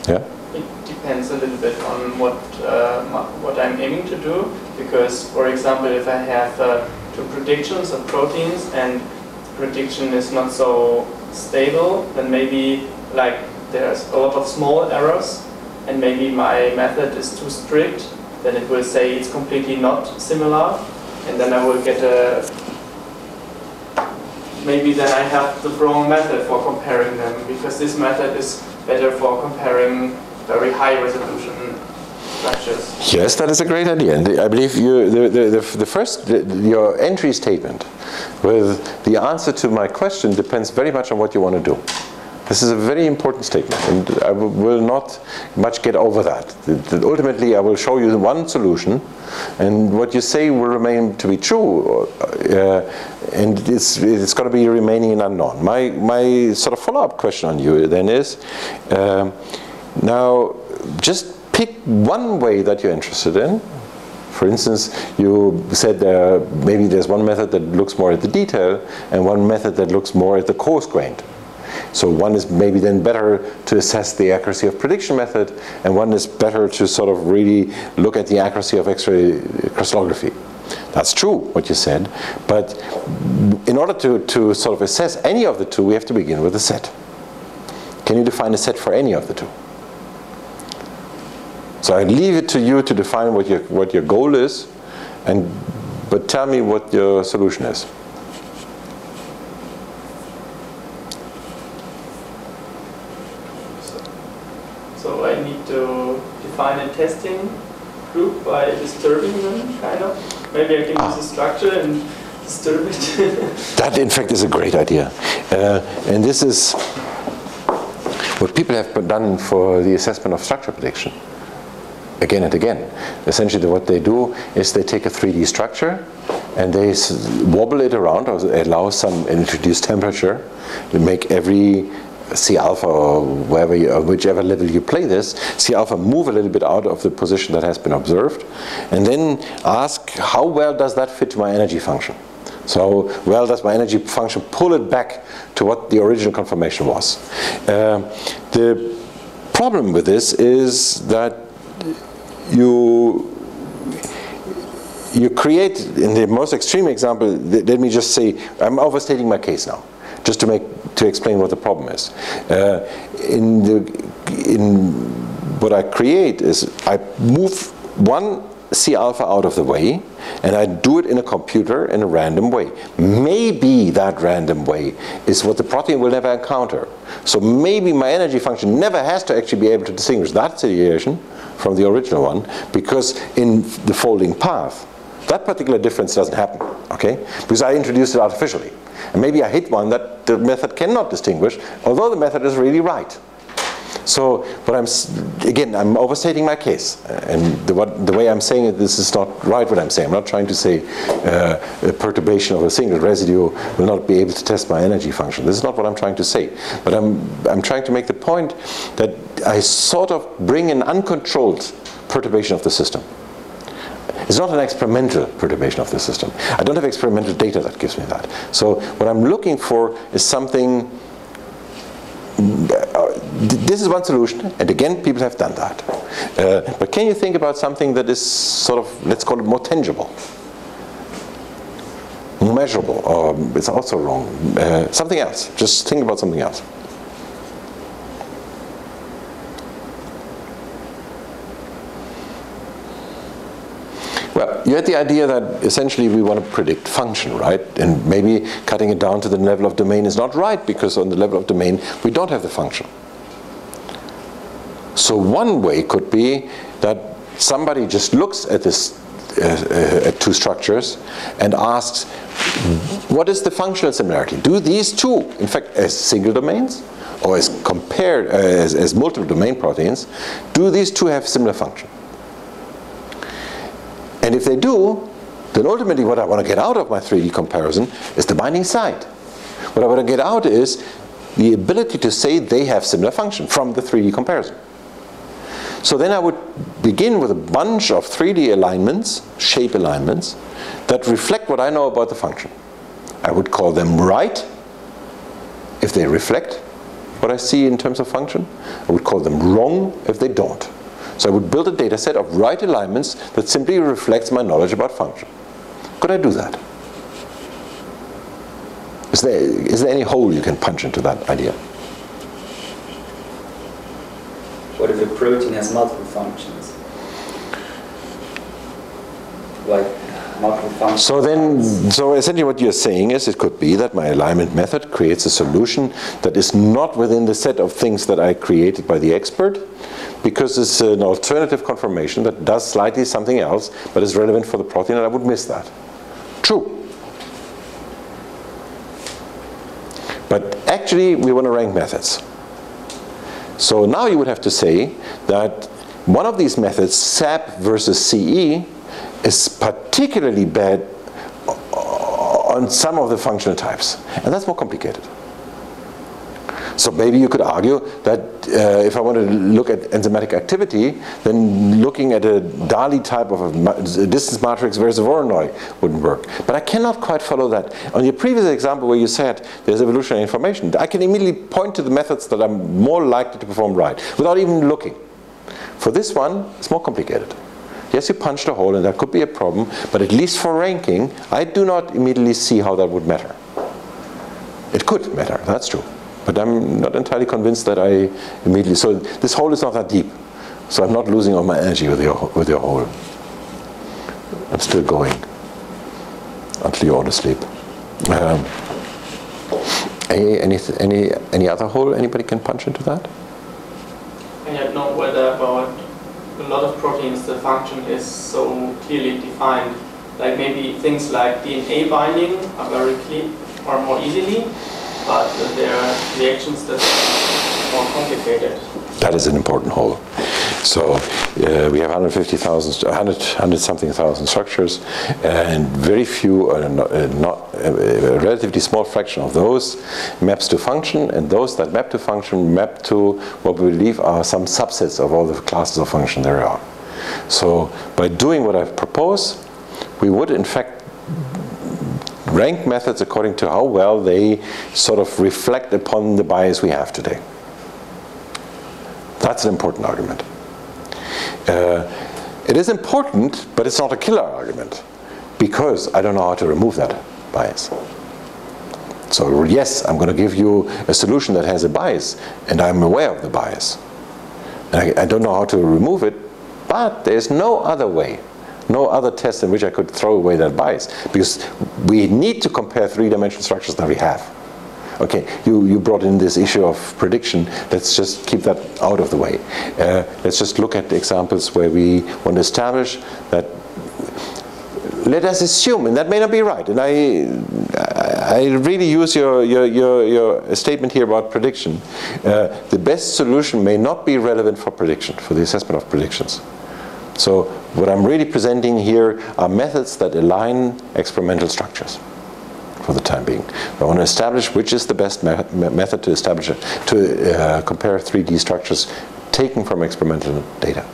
Yeah? It depends a little bit on what I'm aiming to do, because, for example, if I have two predictions of proteins and the prediction is not so stable, then maybe like there's a lot of small errors, and maybe my method is too strict, then it will say it's completely not similar, and then I will get a maybe then I have the wrong method for comparing them, because this method is better for comparing very high resolution structures. Yes, that is a great idea. And I believe your entry statement with the answer to my question depends very much on what you want to do. This is a very important statement, and I will not much get over that. Ultimately, I will show you one solution, and what you say will remain to be true, and it's going to be remaining an unknown. My sort of follow-up question on you then is, now just pick one way that you're interested in. For instance, you said maybe there's one method that looks more at the detail, and one method that looks more at the coarse-grained. So one is maybe then better to assess the accuracy of prediction method, and one is better to sort of really look at the accuracy of X-ray crystallography. That's true, what you said, but in order to sort of assess any of the two, we have to begin with a set. Can you define a set for any of the two? So I leave it to you to define what your goal is, but tell me what your solution is. So I need to define a testing group by disturbing them, kind of. Maybe I can use a structure and disturb it. That, in fact, is a great idea. And this is what people have done for the assessment of structure prediction. Again and again. Essentially what they do is they take a 3D structure and they wobble it around, or allow some introduced temperature to make every C alpha or whichever level you play this, C alpha move a little bit out of the position that has been observed, and then ask how well does that fit my energy function. So well does my energy function pull it back to what the original conformation was. The problem with this is that you create, in the most extreme example, let me just say, I'm overstating my case now, just to explain what the problem is. In what I create is I move one C alpha out of the way, and I do it in a computer in a random way. Maybe that random way is what the protein will never encounter. So maybe my energy function never has to actually be able to distinguish that situation from the original one, because in the folding path, that particular difference doesn't happen, okay? Because I introduced it artificially. And maybe I hit one that the method cannot distinguish, although the method is really right. So, but I'm overstating my case, and the way I'm saying it, this is not right what I'm saying. I'm not trying to say a perturbation of a single residue will not be able to test my energy function. This is not what I'm trying to say. But I'm trying to make the point that I sort of bring an uncontrolled perturbation of the system. It's not an experimental perturbation of the system. I don't have experimental data that gives me that. So what I'm looking for is something. This is one solution, and again, people have done that. But can you think about something that is sort of, let's call it more tangible, more measurable, or it's also wrong. Something else. Just think about something else. Well, you had the idea that essentially we want to predict function, right? And maybe cutting it down to the level of domain is not right, because on the level of domain we don't have the function. So one way could be that somebody just looks at this at two structures and asks, what is the functional similarity? Do these two, in fact, as single domains or as compared as multiple domain proteins, do these two have similar function? And if they do, then ultimately what I want to get out of my 3D comparison is the binding site. What I want to get out is the ability to say they have similar function from the 3D comparison. So then I would begin with a bunch of 3D alignments, shape alignments, that reflect what I know about the function. I would call them right if they reflect what I see in terms of function. I would call them wrong if they don't. So I would build a data set of right alignments that simply reflects my knowledge about function. Could I do that? Is there any hole you can punch into that idea? What if a protein has multiple functions? Like multiple functions? So essentially what you're saying is it could be that my alignment method creates a solution that is not within the set of things that I created by the expert, because it's an alternative conformation that does slightly something else, but is relevant for the protein, and I would miss that. True. But actually, we want to rank methods. So now you would have to say that one of these methods, SAP versus CE, is particularly bad on some of the functional types. And that's more complicated. So maybe you could argue that if I wanted to look at enzymatic activity, then looking at a Dali type of a distance matrix versus Voronoi wouldn't work. But I cannot quite follow that. On your previous example where you said there's evolutionary information, I can immediately point to the methods that are more likely to perform right, without even looking. For this one, it's more complicated. Yes, you punched a hole and that could be a problem, but at least for ranking, I do not immediately see how that would matter. It could matter, that's true. But I'm not entirely convinced that I immediately, so this hole is not that deep. So I'm not losing all my energy with your hole. I'm still going until you all asleep. Any other hole anybody can punch into that? I don't know whether about a lot of proteins the function is so clearly defined. Like maybe things like DNA binding are very clear or more easily, but there are reactions that are more complicated. That is an important hole. So we have 100 something thousand structures, and very few, a relatively small fraction of those maps to function, and those that map to function map to what we believe are some subsets of all the classes of function there are. So by doing what I've proposed, we would in fact rank methods according to how well they sort of reflect upon the bias we have today. That's an important argument. It is important, but it's not a killer argument, because I don't know how to remove that bias. So yes, I'm going to give you a solution that has a bias, and I'm aware of the bias. And I don't know how to remove it, but there's no other way No other test in which I could throw away that bias, because we need to compare three-dimensional structures that we have. Okay, you brought in this issue of prediction. Let's just keep that out of the way. Let's just look at the examples where we want to establish that. Let us assume, and that may not be right, and I really use your statement here about prediction. The best solution may not be relevant for prediction, for the assessment of predictions. So what I'm really presenting here are methods that align experimental structures for the time being. I want to establish which is the best method to establish to compare 3D structures taken from experimental data.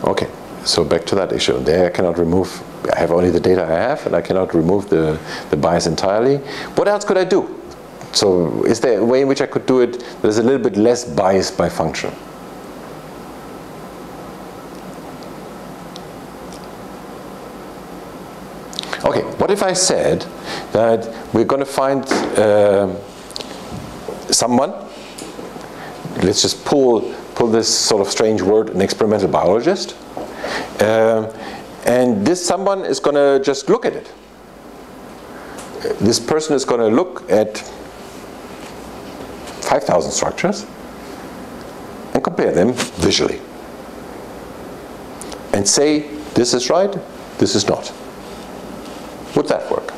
Okay, so back to that issue. There I cannot remove, I have only the data I have, and I cannot remove the bias entirely. What else could I do? So is there a way in which I could do it that is a little bit less biased by function? Okay, what if I said that we're going to find someone, let's just pull this sort of strange word, an experimental biologist, and this someone is going to just look at it. This person is going to look at 5,000 structures and compare them visually and say this is right, this is not. Would that work?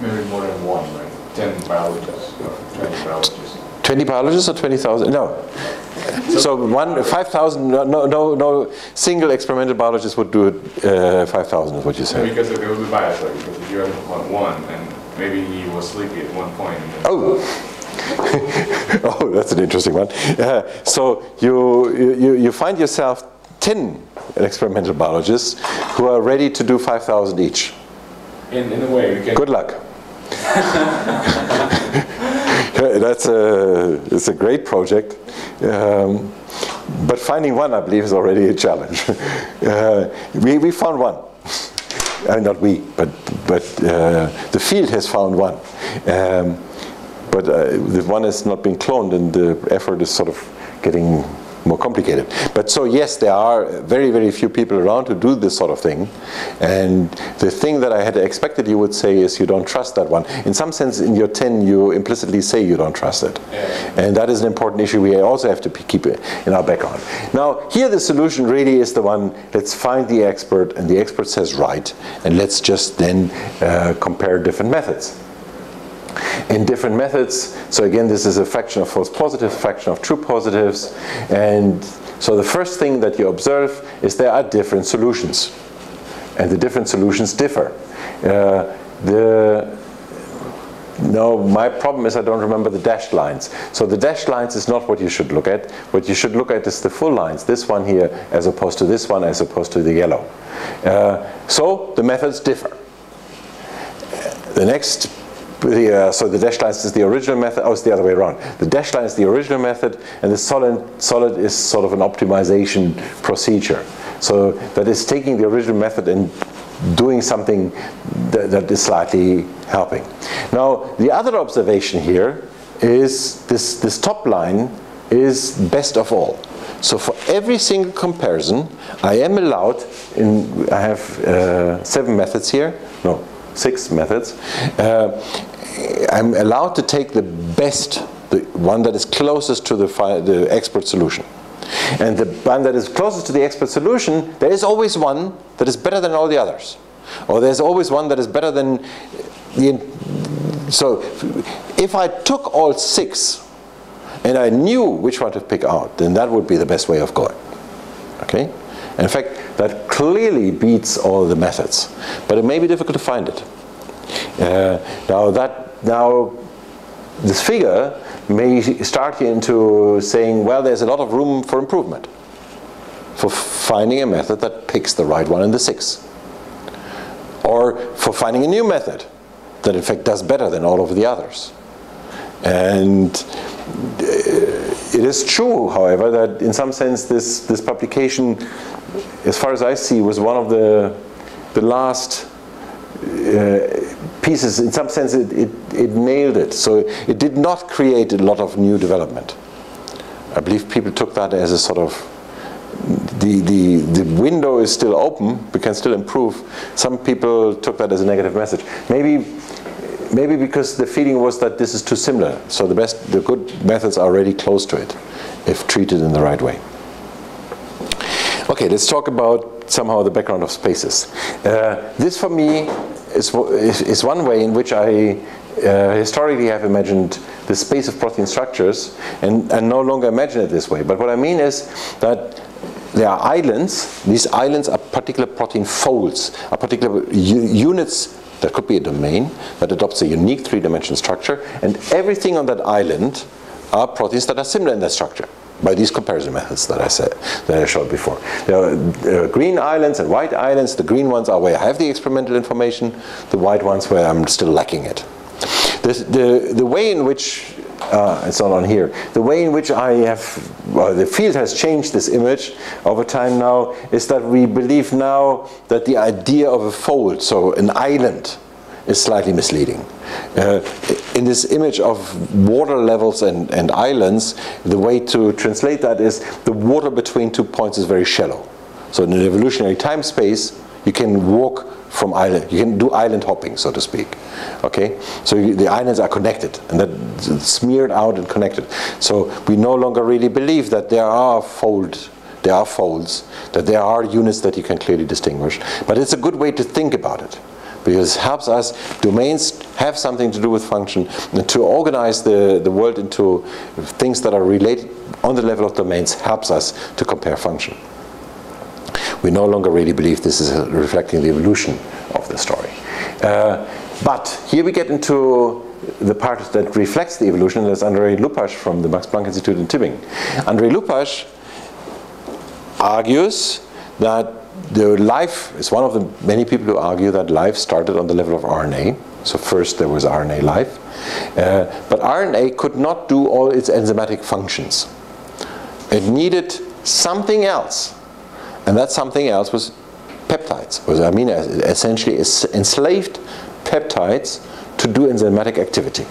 Maybe more than one, right? 10 biologists or 20 biologists. 20 biologists or 20,000? No. So 5,000, no single experimental biologist would do it 5,000 is what you say. Because it would be biased, right? Because if you have one and maybe he was sleepy at one point. And then Oh, that's an interesting one. So you find yourself 10 experimental biologists who are ready to do 5,000 each. In a way, we can. Good luck. It's a great project, but finding one, I believe, is already a challenge. We found one. Not we, but the field has found one. But the one has not been cloned, and the effort is sort of getting more complicated. But so yes, there are very, very few people around who do this sort of thing. And the thing that I had expected you would say is you don't trust that one. In some sense, in your 10, you implicitly say you don't trust it. Yeah. And that is an important issue we also have to keep in our background. Now, here the solution really is the one, let's find the expert, and the expert says right, and let's just then compare different methods. In different methods, so again, this is a fraction of false positives, fraction of true positives, and so the first thing that you observe is there are different solutions, and the different solutions differ. No, my problem is I don't remember the dashed lines. So the dashed lines is not what you should look at. What you should look at is the full lines, this one here as opposed to this one as opposed to the yellow. So the methods differ. The next so the dashed lines is the original method. Oh, it's the other way around. The dashed line is the original method, and the solid is sort of an optimization procedure. So that is taking the original method and doing something that is slightly helping. Now, the other observation here is this top line is best of all. So for every single comparison, I am allowed, I have 7 methods here. No. 6 methods. I'm allowed to take the best, the one that is closest to the expert solution. And the one that is closest to the expert solution, there is always one that is better than all the others. Or there's always one that is better than the... So if I took all 6 and I knew which one to pick out, then that would be the best way of going. Okay? And in fact, that clearly beats all the methods, but it may be difficult to find it. Now this figure may start you into saying, well, there's a lot of room for improvement for finding a method that picks the right one in the 6, or for finding a new method that in fact does better than all of the others. And it is true, however, that in some sense this publication, as far as I see, was one of the last pieces. In some sense it nailed it. So it did not create a lot of new development. I believe people took that as a sort of, the window is still open, we can still improve. Some people took that as a negative message. Maybe because the feeling was that this is too similar, so the good methods are already close to it, if treated in the right way. Okay, let's talk about somehow the background of spaces. This for me is one way in which I historically have imagined the space of protein structures, and no longer imagine it this way. But what I mean is that there are islands. These islands are particular protein folds, are particular units. That could be a domain that adopts a unique three-dimensional structure, and everything on that island are proteins that are similar in their structure by these comparison methods that I showed before. There are green islands and white islands. The green ones are where I have the experimental information, the white ones where I'm still lacking it. The way in which it's not on here. The way in which I have, well, the field has changed this image over time now, is that we believe now that the idea of a fold, so an island, is slightly misleading. In this image of water levels and islands, the way to translate that is the water between 2 points is very shallow. So in an evolutionary time space, you can walk from island, you can do island hopping, so to speak. Okay, so the islands are connected, and that's smeared out and connected. So we no longer really believe that there are folds, that there are units that you can clearly distinguish. But it's a good way to think about it, because it helps us. Domains have something to do with function, and to organize the world into things that are related on the level of domains helps us to compare function. We no longer really believe this is reflecting the evolution of the story. But here we get into the part that reflects the evolution. That's Andrei Lukács from the Max Planck Institute in Tübingen. Andrei Lukács argues that the life is one of the many people who argue that life started on the level of RNA. So first there was RNA life. But RNA could not do all its enzymatic functions. It needed something else. And that something else was peptides, was amino acids, essentially enslaved peptides to do enzymatic activity.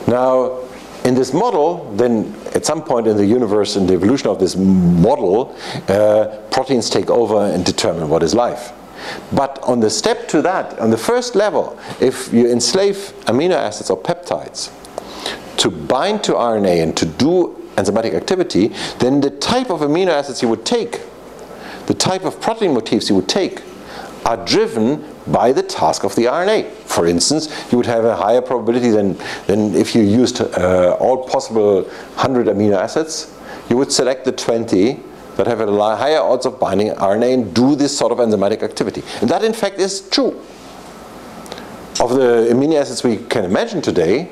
Now, in this model, then at some point in the universe, in the evolution of this model, proteins take over and determine what is life. But on the step to that, on the first level, if you enslave amino acids or peptides to bind to RNA and to do enzymatic activity, then the type of amino acids you would take, the type of protein motifs you would take, are driven by the task of the RNA. For instance, you would have a higher probability than if you used all possible 100 amino acids. You would select the 20 that have a higher odds of binding RNA and do this sort of enzymatic activity. And that in fact is true. Of the amino acids we can imagine today,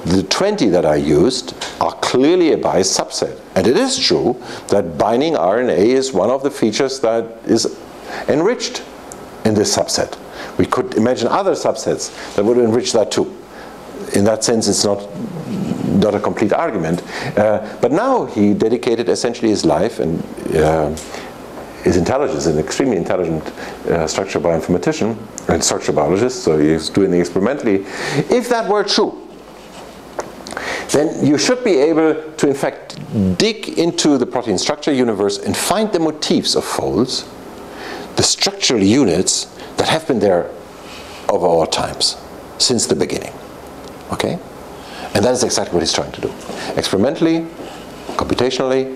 the 20 that are used are clearly a biased subset. And it is true that binding RNA is one of the features that is enriched in this subset. We could imagine other subsets that would enrich that too. In that sense, it's not a complete argument. But now he dedicated essentially his life and his intelligence, an extremely intelligent structural bioinformatician and structural biologist, so he's doing it experimentally. If that were true, then you should be able to in fact dig into the protein structure universe and find the motifs of folds, the structural units that have been there over all times, since the beginning. Okay? And that is exactly what he's trying to do. Experimentally, computationally,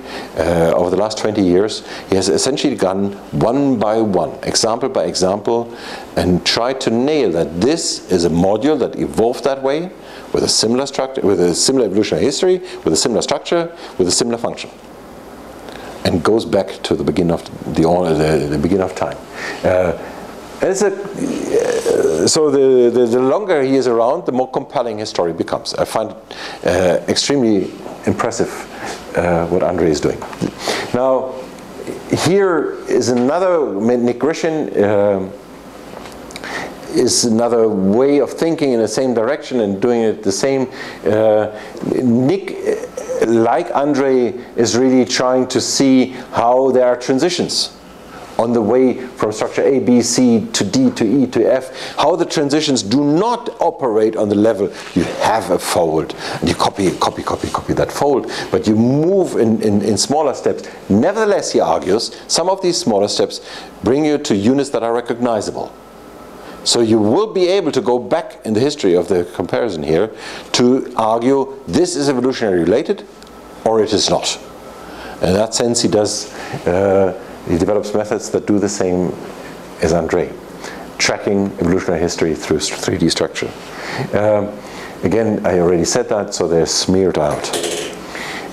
over the last 20 years, he has essentially gone one by one, example by example, and tried to nail that this is a module that evolved that way, with a similar structure, with a similar evolutionary history, with a similar structure, with a similar function, and goes back to the beginning of the beginning of time. So the longer he is around, the more compelling his story becomes. I find it extremely impressive what Andrei is doing. Now, here is another, Nick Grishin is another way of thinking in the same direction and doing it the same. Nick, like Andrei, is really trying to see how there are transitions on the way from structure A, B, C to D to E to F, how the transitions do not operate on the level you have a fold and you copy that fold, but you move in smaller steps. Nevertheless, he argues, some of these smaller steps bring you to units that are recognizable. So you will be able to go back in the history of the comparison here to argue this is evolutionarily related or it is not. In that sense, he develops methods that do the same as André, tracking evolutionary history through 3D structure. Again, I already said that, so they're smeared out.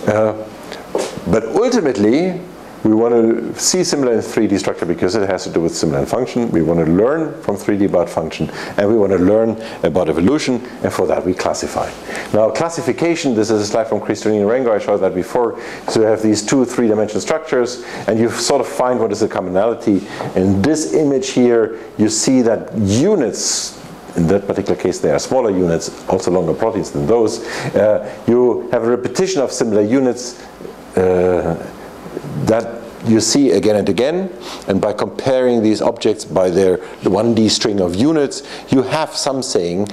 But ultimately, we want to see similar in 3D structure because it has to do with similar in function. We want to learn from 3D about function, and we want to learn about evolution, and for that we classify. Now classification, this is a slide from Kristalina Rengo, I showed that before. So you have these two three-dimensional structures, and you sort of find what is the commonality. In this image here, you see that units, in that particular case they are smaller units, also longer proteins than those. You have a repetition of similar units that you see again and again, and by comparing these objects by their 1D string of units, you have some saying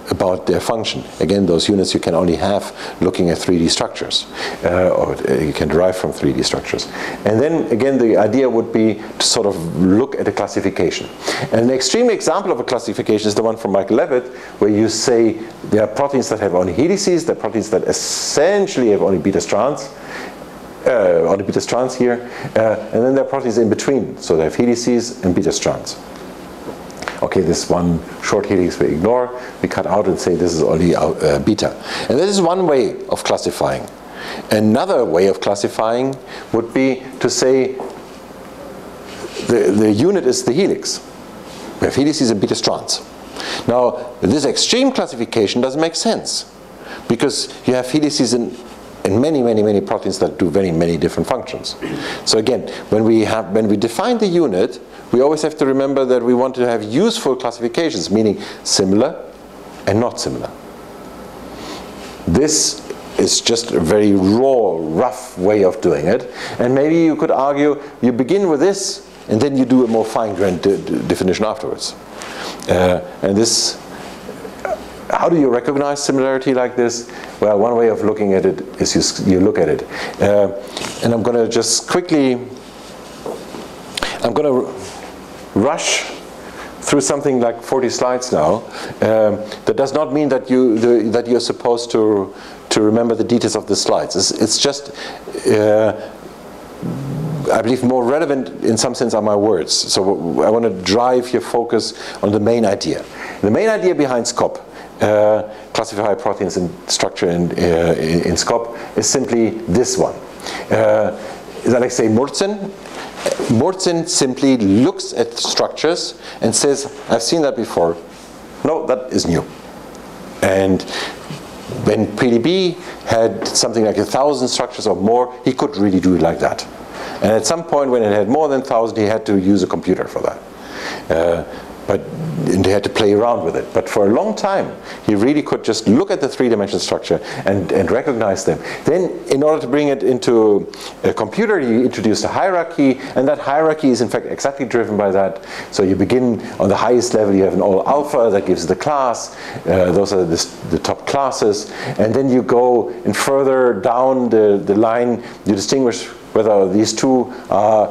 about their function. Again, those units you can only have looking at 3D structures, or you can derive from 3D structures. And then again, the idea would be to sort of look at a classification. And an extreme example of a classification is the one from Michael Levitt, where you say there are proteins that have only helices, there are proteins that essentially have only beta strands, here, and then there are proteins in between, so they have helices and beta strands. Okay, this one short helix we ignore, we cut out and say this is only beta. And this is one way of classifying. Another way of classifying would be to say the unit is the helix. We have helices and beta strands. Now, this extreme classification doesn't make sense, because you have helices in many proteins that do many different functions. So again, when we define the unit, we always have to remember that we want to have useful classifications, meaning similar and not similar. This is just a very raw, rough way of doing it. And maybe you could argue you begin with this and then you do a more fine-grained definition afterwards. And this, how do you recognize similarity like this? Well, one way of looking at it is you look at it. And I'm going to just quickly, I'm going to rush through something like 40 slides now. That does not mean that you're supposed to remember the details of the slides. It's just, I believe, more relevant in some sense are my words. So I want to drive your focus on the main idea. The main idea behind SCOP, classify proteins in structure in SCOP, is simply this one. As Alexei Murzin simply looks at structures and says, I've seen that before. No, that is new. And when PDB had something like 1,000 structures or more, he could really do it like that. And at some point when it had more than 1,000, he had to use a computer for that. And he had to play around with it. But for a long time, he really could just look at the three-dimensional structure and recognize them. Then, in order to bring it into a computer, you introduce a hierarchy, and that hierarchy is in fact exactly driven by that. So you begin on the highest level, you have an all alpha that gives the class. Those are the top classes. And then you go and further down the line, you distinguish whether these two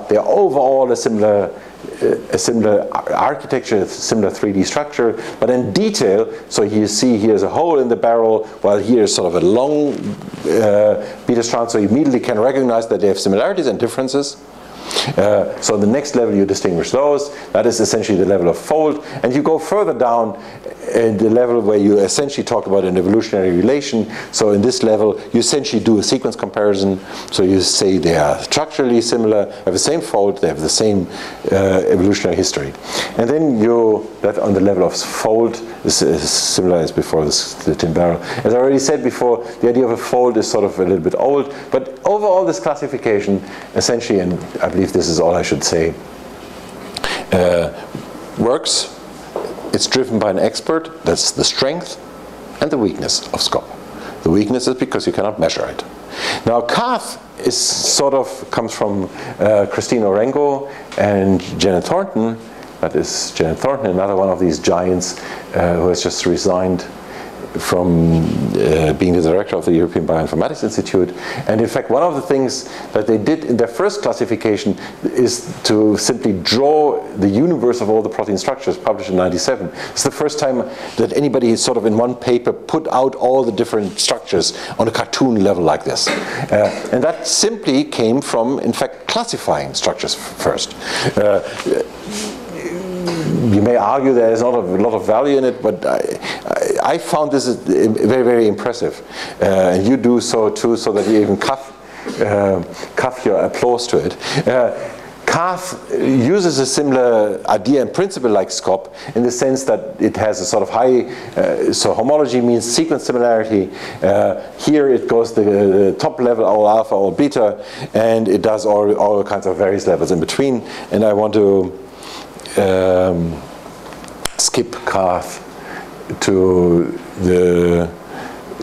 they're overall a similar architecture, a similar 3D structure, but in detail, so you see here's a hole in the barrel, while here's sort of a long beta strand, so you immediately can recognize that they have similarities and differences. So the next level you distinguish those. That is essentially the level of fold, and you go further down in the level where you essentially talk about an evolutionary relation. So in this level you essentially do a sequence comparison, so you say they are structurally similar, have the same fold, they have the same evolutionary history. And then that on the level of fold is similar as before, the tin barrel. As I already said before, the idea of a fold is sort of a little bit old, but overall this classification essentially, and I believe this is all I should say, works. It's driven by an expert. That's the strength and the weakness of SCOP. The weakness is because you cannot measure it. Now, Cath is sort of comes from Christine Orengo and Janet Thornton. That is Janet Thornton, another one of these giants who has just resigned from being the director of the European Bioinformatics Institute. And in fact, one of the things that they did in their first classification is to simply draw the universe of all the protein structures, published in '97. It's the first time that anybody sort of in one paper put out all the different structures on a cartoon level like this. And that simply came from, in fact, classifying structures first. You may argue there is not a lot of value in it, but I found this very, very impressive. And you do so too, so that you even cuff your applause to it. Cath uses a similar idea and principle like SCOP in the sense that it has a sort of high, so homology means sequence similarity. Here it goes the top level, all alpha, all beta, and it does all kinds of various levels in between. And I want to skip Cath to the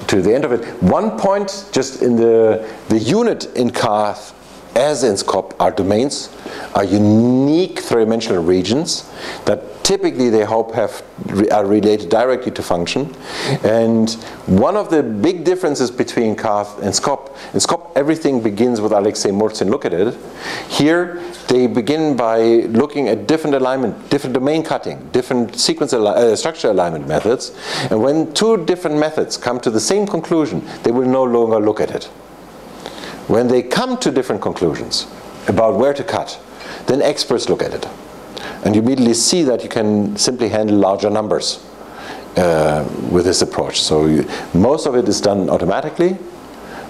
end of it. One point, just in the unit in Cath, as in SCOP, are domains, are unique three-dimensional regions that typically they hope are related directly to function. And one of the big differences between Cath and SCOP, in SCOP everything begins with Alexei Murzin, look at it. Here they begin by looking at different alignment, different domain cutting, different sequence structure alignment methods. And when two different methods come to the same conclusion, they will no longer look at it. When they come to different conclusions about where to cut, then experts look at it. And you immediately see that you can simply handle larger numbers with this approach. So most of it is done automatically,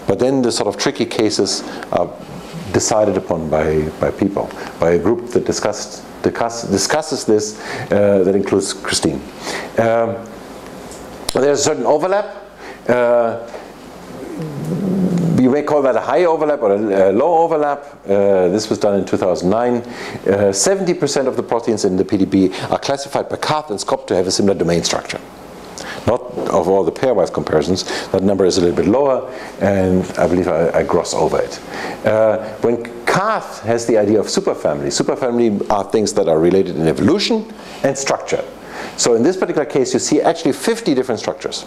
but then the sort of tricky cases are decided upon by people, by a group that discusses this, that includes Christine. There's a certain overlap. You may call that a high overlap or a low overlap. This was done in 2009. 70% of the proteins in the PDB are classified by Cath and SCOP to have a similar domain structure. Not of all the pairwise comparisons. That number is a little bit lower, and I believe I gloss over it. When Cath has the idea of superfamily are things that are related in evolution and structure. So in this particular case, you see actually 50 different structures.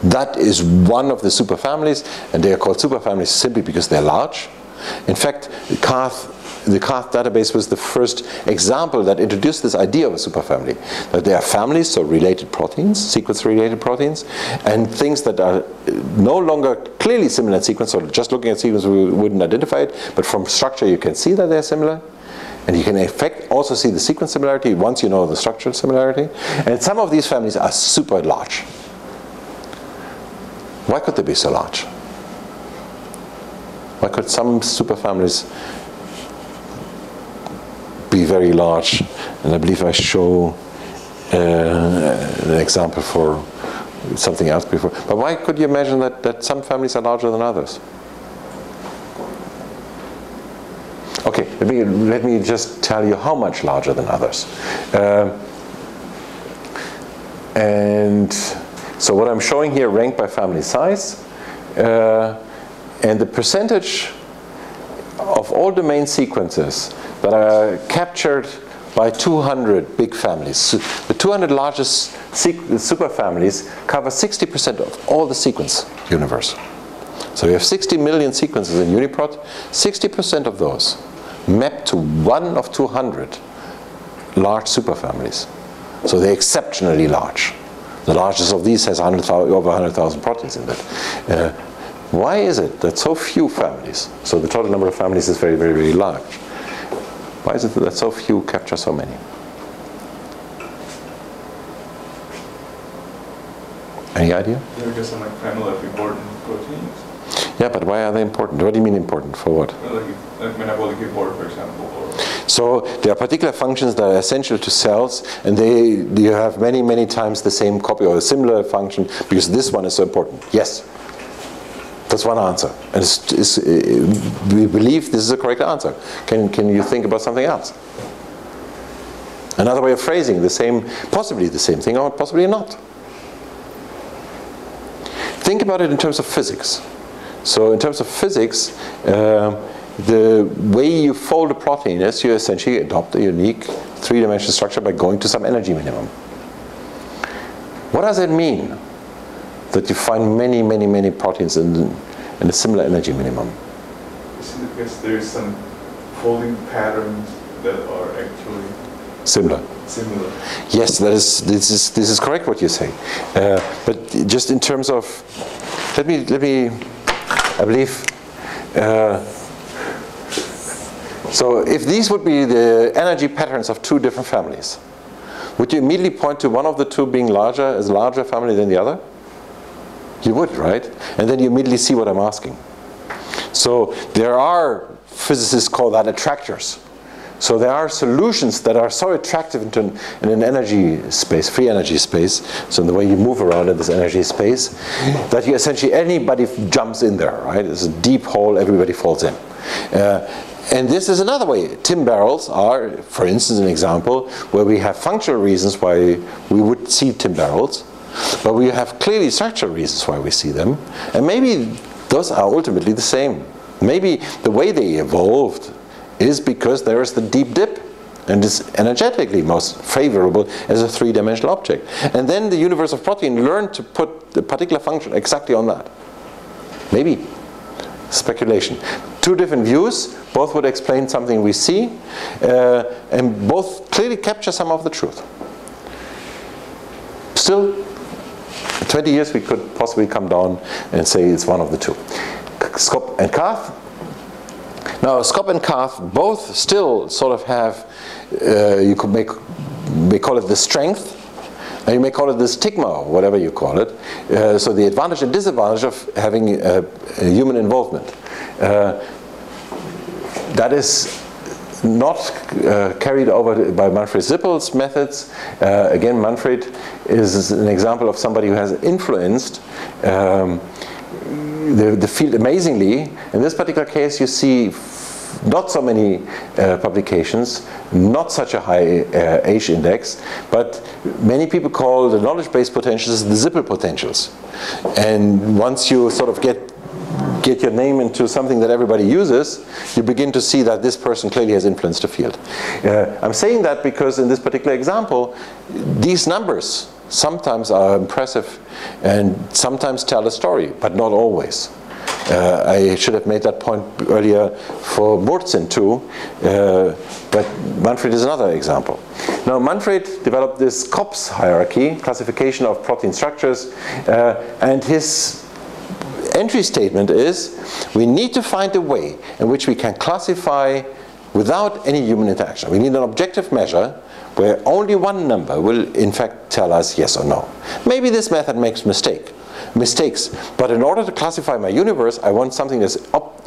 That is one of the superfamilies, and they are called superfamilies simply because they're large. In fact, the Cath database was the first example that introduced this idea of a superfamily. That there are families, so related proteins, sequence-related proteins, and things that are no longer clearly similar in sequence, so just looking at sequence we wouldn't identify it, but from structure you can see that they're similar. And you can in fact also see the sequence similarity once you know the structural similarity. And some of these families are super large. Why could they be so large? Why could some superfamilies be very large? And I believe I show an example for something else before. But why could you imagine that some families are larger than others? Okay, let me just tell you how much larger than others. And so what I'm showing here, ranked by family size, and the percentage of all domain sequences that are captured by 200 big families. The 200 largest superfamilies cover 60% of all the sequence universe. So you have 60 million sequences in UniProt. 60% of those map to one of 200 large superfamilies. So they're exceptionally large. The largest of these has over 100,000 proteins in it. Why is it that so few families, so the total number of families is very, very, very large. Why is it that so few capture so many? Any idea? They're just like family of important proteins. Yeah, but why are they important? What do you mean important? For what? Like metabolic import, for example. So there are particular functions that are essential to cells, and you have many, many times the same copy or a similar function because this one is so important. Yes. That's one answer. And we believe this is a correct answer. Can you think about something else? Another way of phrasing the same, possibly the same thing, or possibly not. Think about it in terms of physics. So in terms of physics, the way you fold a protein is you essentially adopt a unique three-dimensional structure by going to some energy minimum. What does it mean that you find many, many, many proteins in a similar energy minimum? Is it because there is some folding patterns that are actually similar? Similar. Yes, this is correct what you say. But just in terms of, let me I believe. So if these would be the energy patterns of two different families, would you immediately point to one of the two being as a larger family than the other? You would, right? And then you immediately see what I'm asking. So there are, physicists call that attractors. So there are solutions that are so attractive in an energy space, free energy space, so in the way you move around in this energy space, that you essentially, anybody jumps in there, right? It's a deep hole, everybody falls in. And this is another way. Tin barrels are, for instance, an example where we have functional reasons why we would see tin barrels, but we have clearly structural reasons why we see them. And maybe those are ultimately the same. Maybe the way they evolved is because there is the deep dip and is energetically most favorable as a three-dimensional object. And then the universe of protein learned to put the particular function exactly on that. Maybe. Speculation. Two different views, both would explain something we see, and both clearly capture some of the truth. Still, in 20 years we could possibly come down and say it's one of the two. Skop and Karth. Now, Skop and Karth both still sort of have, you could may call it the strength, and you may call it the stigma, or whatever you call it. So the advantage and disadvantage of having a human involvement. That is not carried over by Manfred Zippel's methods. Again, Manfred is an example of somebody who has influenced the field amazingly. In this particular case, you see not so many publications, not such a high age index, but many people call the knowledge-based potentials the Zippel potentials. And once you sort of get your name into something that everybody uses, you begin to see that this person clearly has influenced the field. I'm saying that because in this particular example, these numbers sometimes are impressive and sometimes tell a story, but not always. I should have made that point earlier for Murtzin too, but Manfred is another example. Now, Manfred developed this COPS hierarchy, classification of protein structures, and his entry statement is, we need to find a way in which we can classify without any human interaction. We need an objective measure where only one number will in fact tell us yes or no. Maybe this method makes mistakes, but in order to classify my universe, I want something that's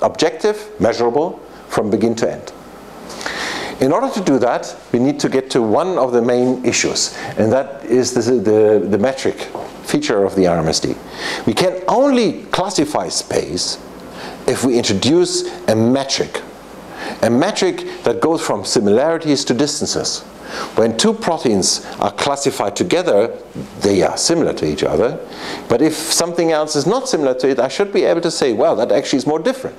objective, measurable, from begin to end. In order to do that, we need to get to one of the main issues, and that is the metric feature of the RMSD. We can only classify space if we introduce a metric that goes from similarities to distances. When two proteins are classified together, they are similar to each other. But if something else is not similar to it, I should be able to say, well, that actually is more different.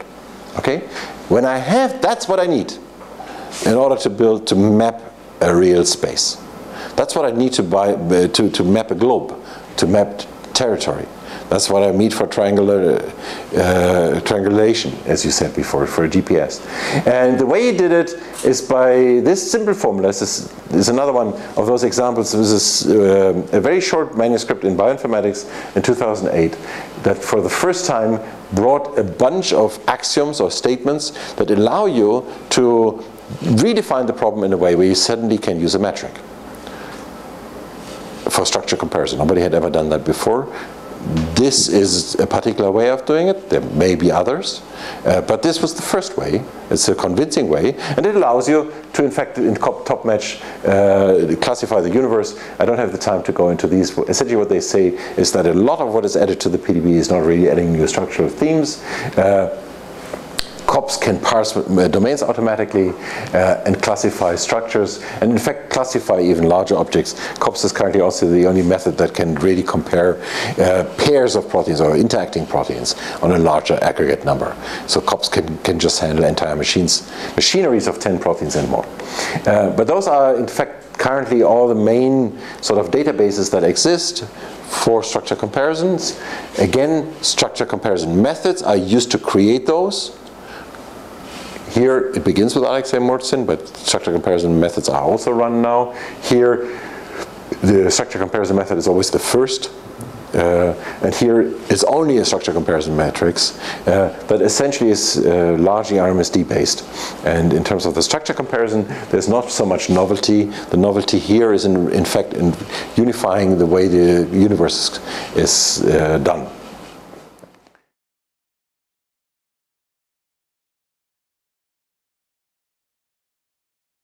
Okay? When I have, that's what I need in order to map a real space. That's what I need to map a globe, to map territory. That's what I need for triangulation, as you said before, for a GPS. And the way he did it is by this simple formula. This is another one of those examples. This is a very short manuscript in Bioinformatics in 2008 that for the first time brought a bunch of axioms or statements that allow you to redefine the problem in a way where you suddenly can use a metric for structure comparison. Nobody had ever done that before. This is a particular way of doing it. There may be others, but this was the first way. It's a convincing way, and it allows you to, in fact, in top match, classify the universe. I don't have the time to go into these. Essentially what they say is that a lot of what is added to the PDB is not really adding new structural themes. COPS can parse domains automatically and classify structures, and in fact classify even larger objects. COPS is currently also the only method that can really compare pairs of proteins or interacting proteins on a larger aggregate number. So COPS can just handle entire machineries of 10 proteins and more. But those are in fact currently all the main sort of databases that exist for structure comparisons. Again, structure comparison methods are used to create those. Here it begins with Alexei Murtsin, but structure comparison methods are also run now. Here the structure comparison method is always the first. And here is only a structure comparison matrix, but essentially is largely RMSD based. And in terms of the structure comparison, there's not so much novelty. The novelty here is in fact in unifying the way the universe is done.